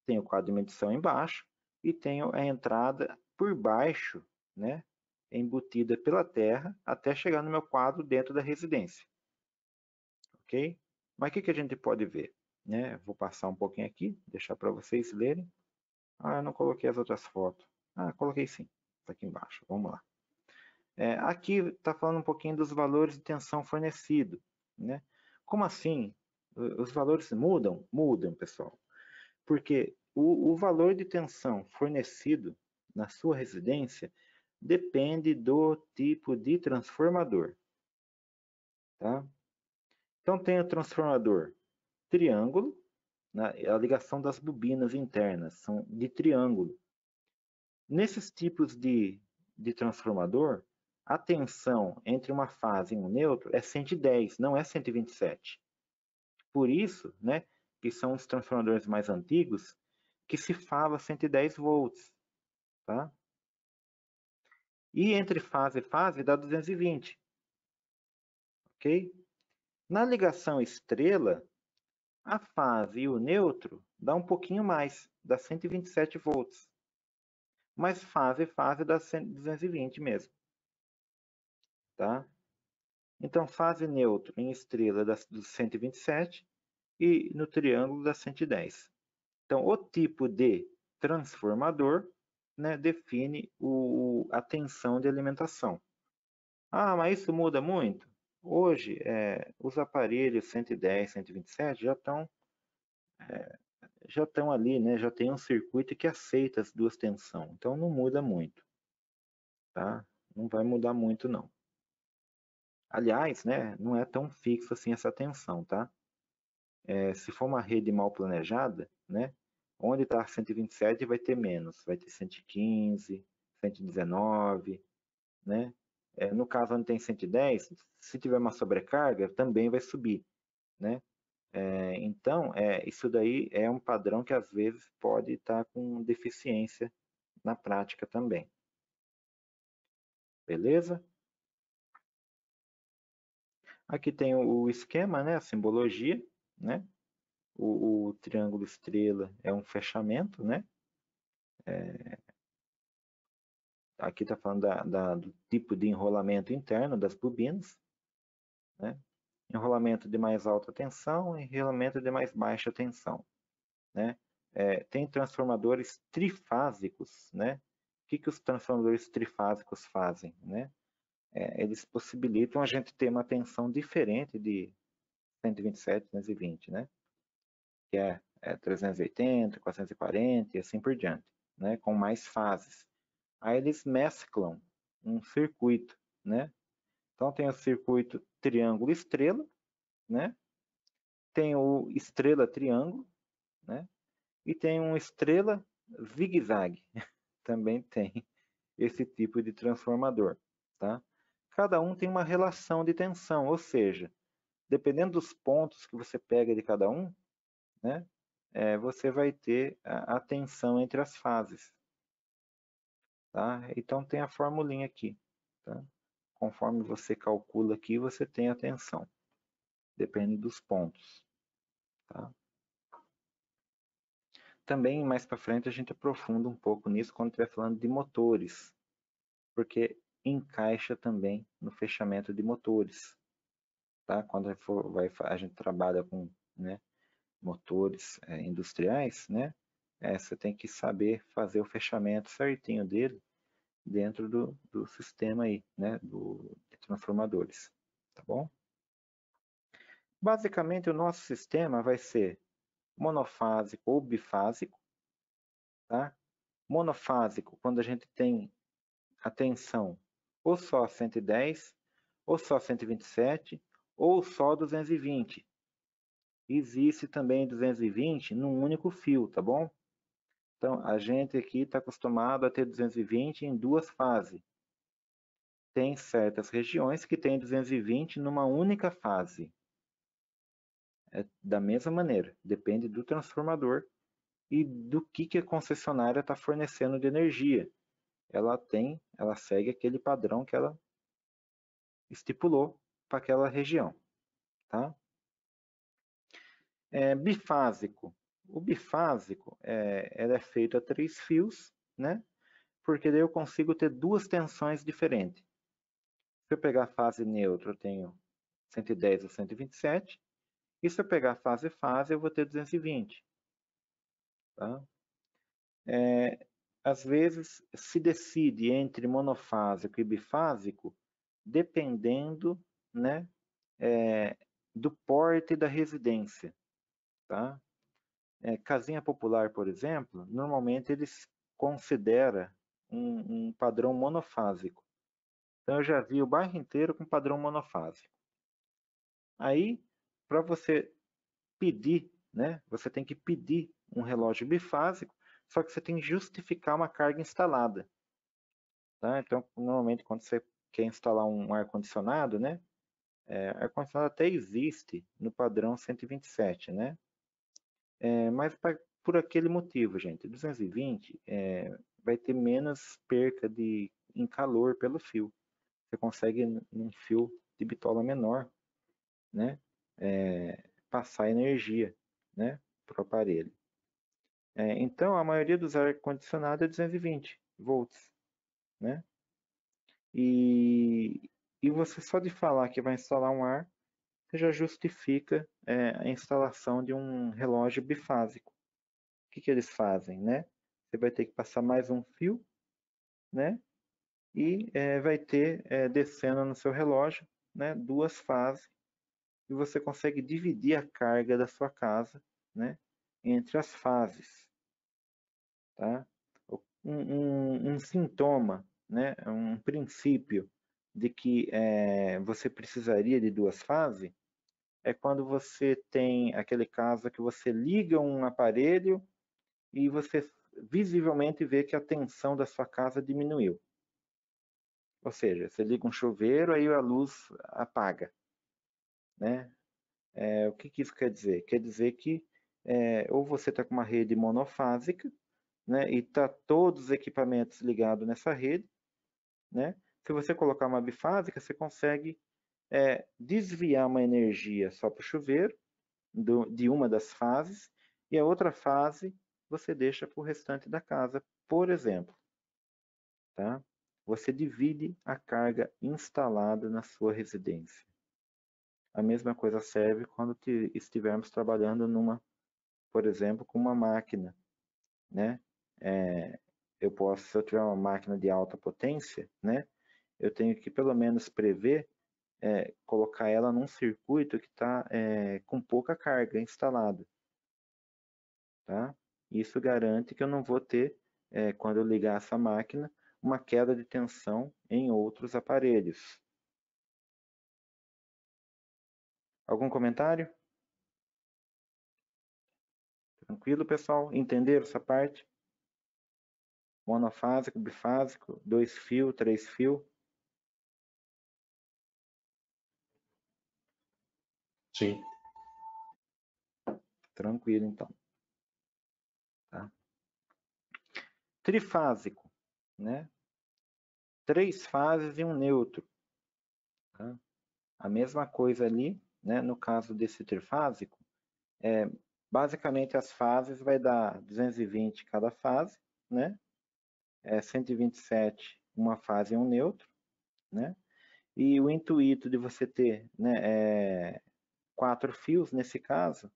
tenho o quadro de medição embaixo e tenho a entrada por baixo, né, embutida pela terra até chegar no meu quadro dentro da residência. Ok? Mas o que a gente pode ver? Né? Vou passar um pouquinho aqui, deixar para vocês lerem. Eu não coloquei as outras fotos. Coloquei sim. Está aqui embaixo. Vamos lá. Aqui está falando um pouquinho dos valores de tensão fornecido. Né? Como assim? Os valores mudam? Mudam, pessoal. Porque o valor de tensão fornecido na sua residência depende do tipo de transformador. Tá? Então tem o transformador triângulo, né? A ligação das bobinas internas são de triângulo. Nesses tipos de transformador, a tensão entre uma fase e um neutro é 110, não é 127. Por isso, né, que são os transformadores mais antigos que se fala 110 volts. Tá? E entre fase e fase dá 220. Ok? Na ligação estrela, a fase e o neutro dá um pouquinho mais, dá 127 volts. Mas fase e fase dá 220 mesmo. Tá? Então, fase neutro em estrela dá 127 e no triângulo dá 110. Então, o tipo de transformador, né, define a tensão de alimentação. Mas isso muda muito? Hoje, os aparelhos 110, 127 já estão ali, né, já tem um circuito que aceita as duas tensões. Então, não muda muito. Tá? Não vai mudar muito, não. Aliás, né, não é tão fixo assim essa tensão, tá? Se for uma rede mal planejada, né, onde está 127 vai ter menos, vai ter 115, 119, né? No caso onde tem 110, se tiver uma sobrecarga, também vai subir, né? Então, isso daí é um padrão que às vezes pode estar com deficiência na prática também. Beleza? Aqui tem o esquema, né, a simbologia, né? O triângulo estrela é um fechamento, né? Aqui está falando do tipo de enrolamento interno das bobinas, né? Enrolamento de mais alta tensão e enrolamento de mais baixa tensão, né? Tem transformadores trifásicos, né? O que os transformadores trifásicos fazem, né? Eles possibilitam a gente ter uma tensão diferente de 127, 220, né? Que é 380, 440 e assim por diante, né? Com mais fases. Aí eles mesclam um circuito, né? Então tem o circuito triângulo estrela, né? Tem o estrela triângulo, né? E tem um estrela zigue-zague. Também tem esse tipo de transformador, tá? Cada um tem uma relação de tensão, ou seja, dependendo dos pontos que você pega de cada um, né? você vai ter a tensão entre as fases. Tá? Então tem a formulinha aqui. Tá? Conforme você calcula aqui, você tem a tensão. Depende dos pontos. Tá? Também mais para frente a gente aprofunda um pouco nisso quando estiver falando de motores, porque encaixa também no fechamento de motores. Tá? Quando a gente trabalha com, né, motores industriais, né, você tem que saber fazer o fechamento certinho dele dentro do sistema aí, né, de transformadores, tá bom? Basicamente o nosso sistema vai ser monofásico ou bifásico, tá? Monofásico, quando a gente tem a tensão ou só 110, ou só 127, ou só 220. Existe também 220 num único fio, tá bom? Então, a gente aqui está acostumado a ter 220 em duas fases. Tem certas regiões que tem 220 numa única fase. Da mesma maneira, depende do transformador e do que a concessionária está fornecendo de energia. Ela segue aquele padrão que ela estipulou para aquela região. Tá? Bifásico. O bifásico ele é feito a 3 fios, né? Porque daí eu consigo ter duas tensões diferentes. Se eu pegar a fase neutra, eu tenho 110 ou 127. E se eu pegar a fase, eu vou ter 220. Tá? Às vezes, se decide entre monofásico e bifásico, dependendo, né, do porte da residência. Tá? Casinha popular, por exemplo, normalmente eles consideram um padrão monofásico. Então eu já vi o bairro inteiro com padrão monofásico. Aí, para você pedir, né, você tem que pedir um relógio bifásico, só que você tem que justificar uma carga instalada. Tá? Então, normalmente, quando você quer instalar um ar-condicionado, né, ar-condicionado até existe no padrão 127, né? Mas por aquele motivo, gente, 220 vai ter menos perca em calor pelo fio. Você consegue, num fio de bitola menor, né, passar energia, né, para o aparelho. Então, a maioria dos ar-condicionados é 220 volts, né? E você só de falar que vai instalar um ar, você já justifica a instalação de um relógio bifásico. O que eles fazem, né? Você vai ter que passar mais um fio, né? E vai ter descendo no seu relógio, né, duas fases, e você consegue dividir a carga da sua casa, né, entre as fases. Tá? Um sintoma, né, um princípio de que você precisaria de duas fases é quando você tem aquele caso que você liga um aparelho e você visivelmente vê que a tensão da sua casa diminuiu. Ou seja, você liga um chuveiro, aí a luz apaga. Né? O que isso quer dizer? Quer dizer que ou você está com uma rede monofásica, né, e está todos os equipamentos ligados nessa rede. Né? Se você colocar uma bifásica, você consegue desviar uma energia só para o chuveiro, de uma das fases, e a outra fase você deixa para o restante da casa, por exemplo. Tá? Você divide a carga instalada na sua residência. A mesma coisa serve quando estivermos trabalhando por exemplo, com uma máquina. Né? Se eu tiver uma máquina de alta potência, né, eu tenho que pelo menos prever colocar ela num circuito que está com pouca carga instalada. Tá? Isso garante que eu não vou ter, quando eu ligar essa máquina, uma queda de tensão em outros aparelhos. Algum comentário? Tranquilo, pessoal? Entenderam essa parte? Monofásico, bifásico, 2 fios, 3 fios? Sim. Tranquilo, então. Tá? Trifásico, né? 3 fases e um neutro. Tá? A mesma coisa ali, né? No caso desse trifásico, basicamente as fases vai dar 220 cada fase, né? 127 uma fase e um neutro, né? E o intuito de você ter, né, 4 fios nesse caso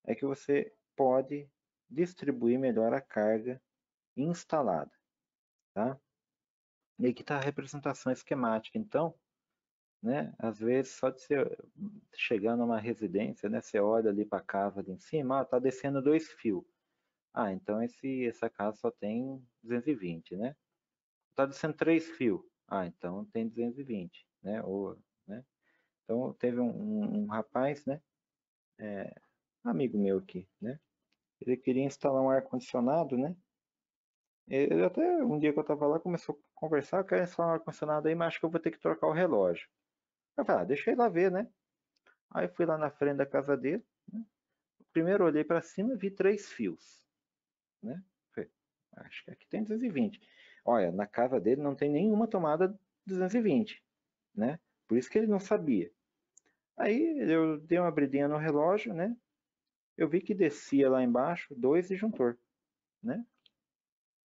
é que você pode distribuir melhor a carga instalada, tá? E aqui está a representação esquemática, então, né, às vezes só de você chegar numa residência, né, você olha ali para a casa ali em cima, tá descendo 2 fios. Então essa casa só tem 220, né? Tá descendo 3 fios. Então tem 220, né? Né? Então teve um rapaz, né? Amigo meu aqui, né? Ele queria instalar um ar-condicionado, né? Ele até um dia que eu tava lá começou a conversar, eu quero instalar um ar-condicionado aí, mas acho que eu vou ter que trocar o relógio. Eu falei, deixa ele lá ver, né? Aí fui lá na frente da casa dele, né? Primeiro olhei para cima e vi 3 fios, né? Falei, acho que aqui tem 220. Olha, na casa dele não tem nenhuma tomada 220, né? Por isso que ele não sabia. Aí eu dei uma abridinha no relógio, né? Eu vi que descia lá embaixo 2 disjuntor, né?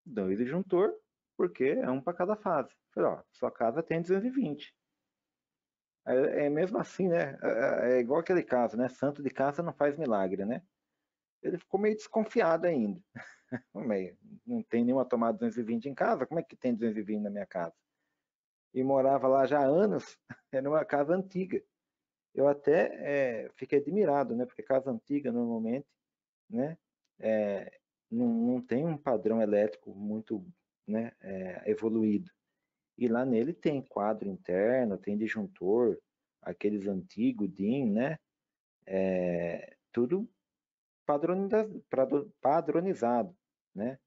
2 disjuntor, porque é um para cada fase. Falei, ó, sua casa tem 220. Mesmo assim, né? É igual aquele caso, né? Santo de casa não faz milagre, né? Ele ficou meio desconfiado ainda. Não tem nenhuma tomada 220 em casa? Como é que tem 220 na minha casa? E morava lá já há anos, era uma casa antiga. Eu até fiquei admirado, né? Porque casa antiga normalmente, né? Não tem um padrão elétrico muito, né, evoluído. E lá nele tem quadro interno, tem disjuntor, aqueles antigos DIN, né? Tudo padronizado, né?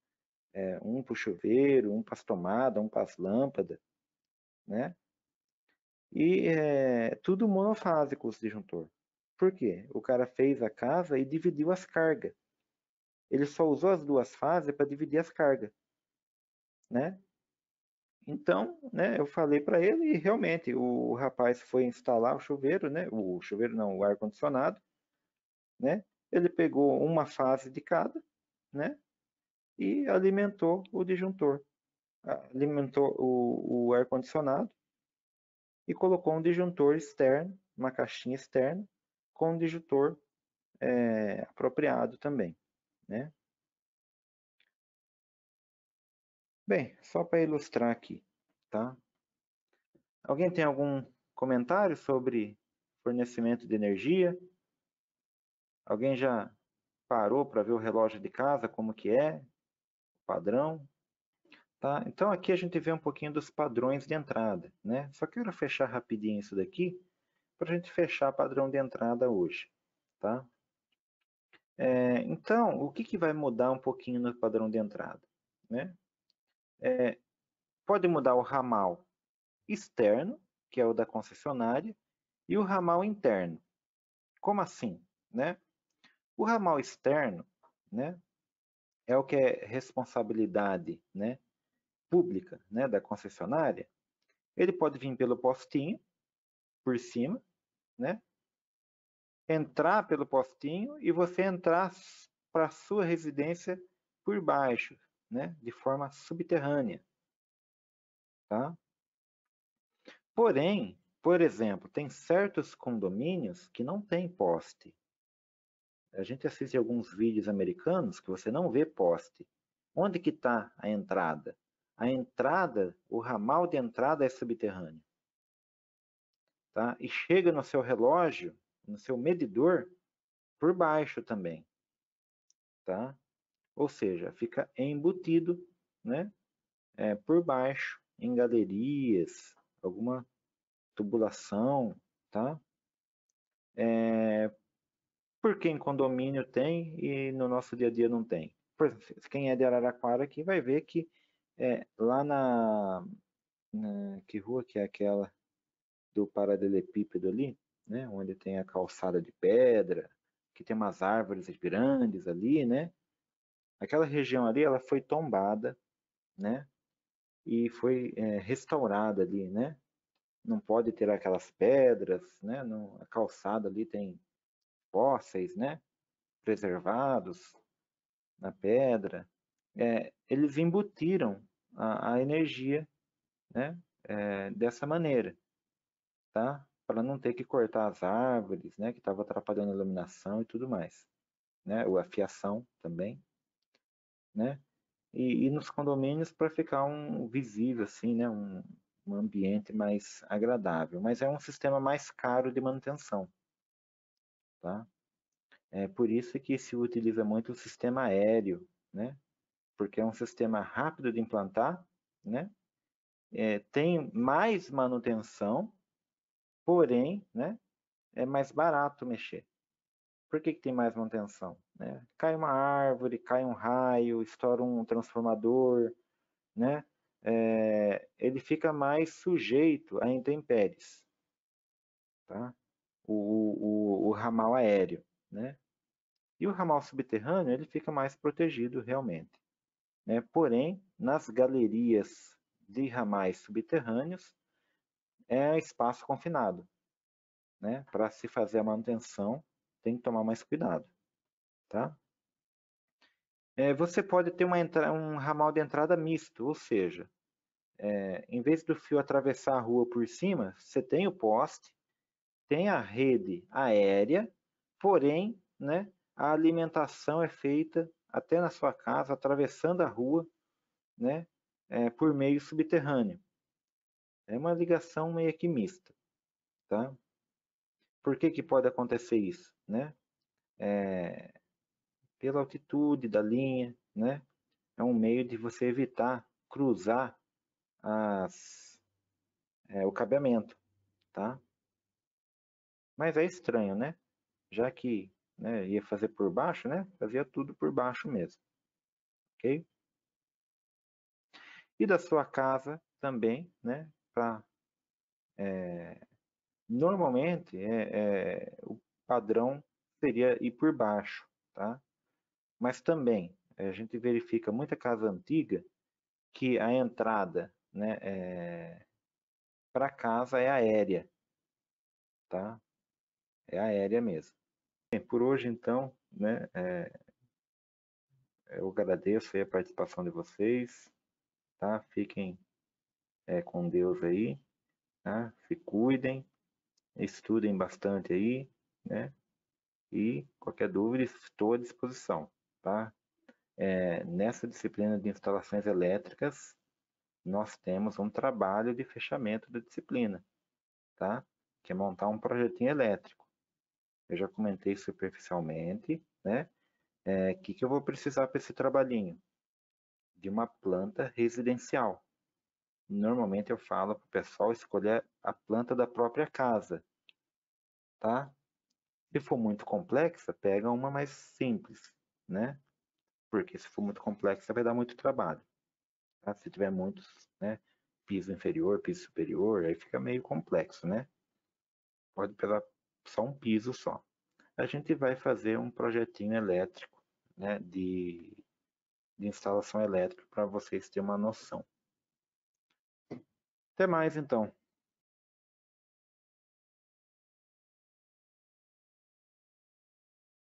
Um para o chuveiro, um para as tomadas, um para as lâmpadas, né? E tudo monofásico os disjuntor. Por quê? O cara fez a casa e dividiu as cargas. Ele só usou as 2 fases para dividir as cargas, né? Então, né, eu falei para ele e realmente o rapaz foi instalar o chuveiro, né? O chuveiro não, o ar-condicionado, né? Ele pegou uma fase de cada, né? E alimentou o disjuntor, alimentou o ar-condicionado e colocou um disjuntor externo, uma caixinha externa, com um disjuntor apropriado também, né? Bem, só para ilustrar aqui, tá? Alguém tem algum comentário sobre fornecimento de energia? Alguém já parou para ver o relógio de casa, como que é, o padrão? Tá? Então aqui a gente vê um pouquinho dos padrões de entrada, né? Só quero fechar rapidinho isso daqui, para a gente fechar padrão de entrada hoje, tá? Então, o que vai mudar um pouquinho no padrão de entrada, né? Pode mudar o ramal externo, que é o da concessionária, e o ramal interno. Como assim, né? O ramal externo, né, é o que é responsabilidade, né, pública, né, da concessionária. Ele pode vir pelo postinho, por cima, né, entrar pelo postinho e você entrar para a sua residência por baixo, né, de forma subterrânea, tá? Porém, por exemplo, tem certos condomínios que não tem poste. A gente assiste alguns vídeos americanos que você não vê poste. Onde que está a entrada? A entrada, o ramal de entrada é subterrâneo. Tá? E chega no seu relógio, no seu medidor, por baixo também. Tá? Ou seja, fica embutido, né? Por baixo, em galerias, alguma tubulação. Tá? Porque em condomínio tem e no nosso dia a dia não tem. Por exemplo, quem é de Araraquara aqui vai ver que lá que rua que é aquela do paralelepípedo ali, né, onde tem a calçada de pedra, que tem umas árvores grandes ali, né, Aquela região ali, ela foi tombada, né? E foi restaurada ali, né? Não pode ter aquelas pedras, né? A calçada ali tem fósseis, né? Preservados na pedra. Eles embutiram a energia, né? Dessa maneira, tá? Para não ter que cortar as árvores, né? Que estava atrapalhando a iluminação e tudo mais, né? Ou a fiação também, né? E nos condomínios para ficar visível assim, né? Um ambiente mais agradável. Mas é um sistema mais caro de manutenção, tá? É por isso que se utiliza muito o sistema aéreo, né? Porque é um sistema rápido de implantar, né? Tem mais manutenção, porém, né? É mais barato mexer. Por que tem mais manutenção? Né? Cai uma árvore, cai um raio, estoura um transformador, né? Ele fica mais sujeito a intempéries, tá? O ramal aéreo, né? E o ramal subterrâneo, ele fica mais protegido realmente, né? Porém, nas galerias de ramais subterrâneos, é espaço confinado, né? Para se fazer a manutenção, tem que tomar mais cuidado, tá? Você pode ter um ramal de entrada misto, ou seja, em vez do fio atravessar a rua por cima, você tem o poste, tem a rede aérea, porém, né, a alimentação é feita até na sua casa, atravessando a rua, né, por meio subterrâneo. É uma ligação meio que mista, tá? Por que que pode acontecer isso, né? Pela altitude da linha, né? É um meio de você evitar cruzar o cabeamento, tá? Mas é estranho, né? Já que, né, ia fazer por baixo, né? Fazia tudo por baixo mesmo, ok? E da sua casa também, né? Normalmente, o padrão seria ir por baixo, tá? Mas também, a gente verifica muita casa antiga que a entrada, né, para casa é aérea, tá? É aérea mesmo. Bem, por hoje, então, né, eu agradeço aí a participação de vocês, tá? Fiquem com Deus aí, tá? Se cuidem, estudem bastante aí, né? E qualquer dúvida, estou à disposição, tá? Nessa disciplina de instalações elétricas, nós temos um trabalho de fechamento da disciplina, tá? Que é montar um projetinho elétrico. Eu já comentei superficialmente, né? Que eu vou precisar para esse trabalhinho? De uma planta residencial. Normalmente eu falo para o pessoal escolher a planta da própria casa, tá? Se for muito complexa, pega uma mais simples, né? Porque se for muito complexa vai dar muito trabalho. Tá? Se tiver muitos, né? Piso inferior, piso superior, aí fica meio complexo, né? Pode pegar só um piso só. A gente vai fazer um projetinho elétrico, né? De instalação elétrica para vocês terem uma noção. Até mais então.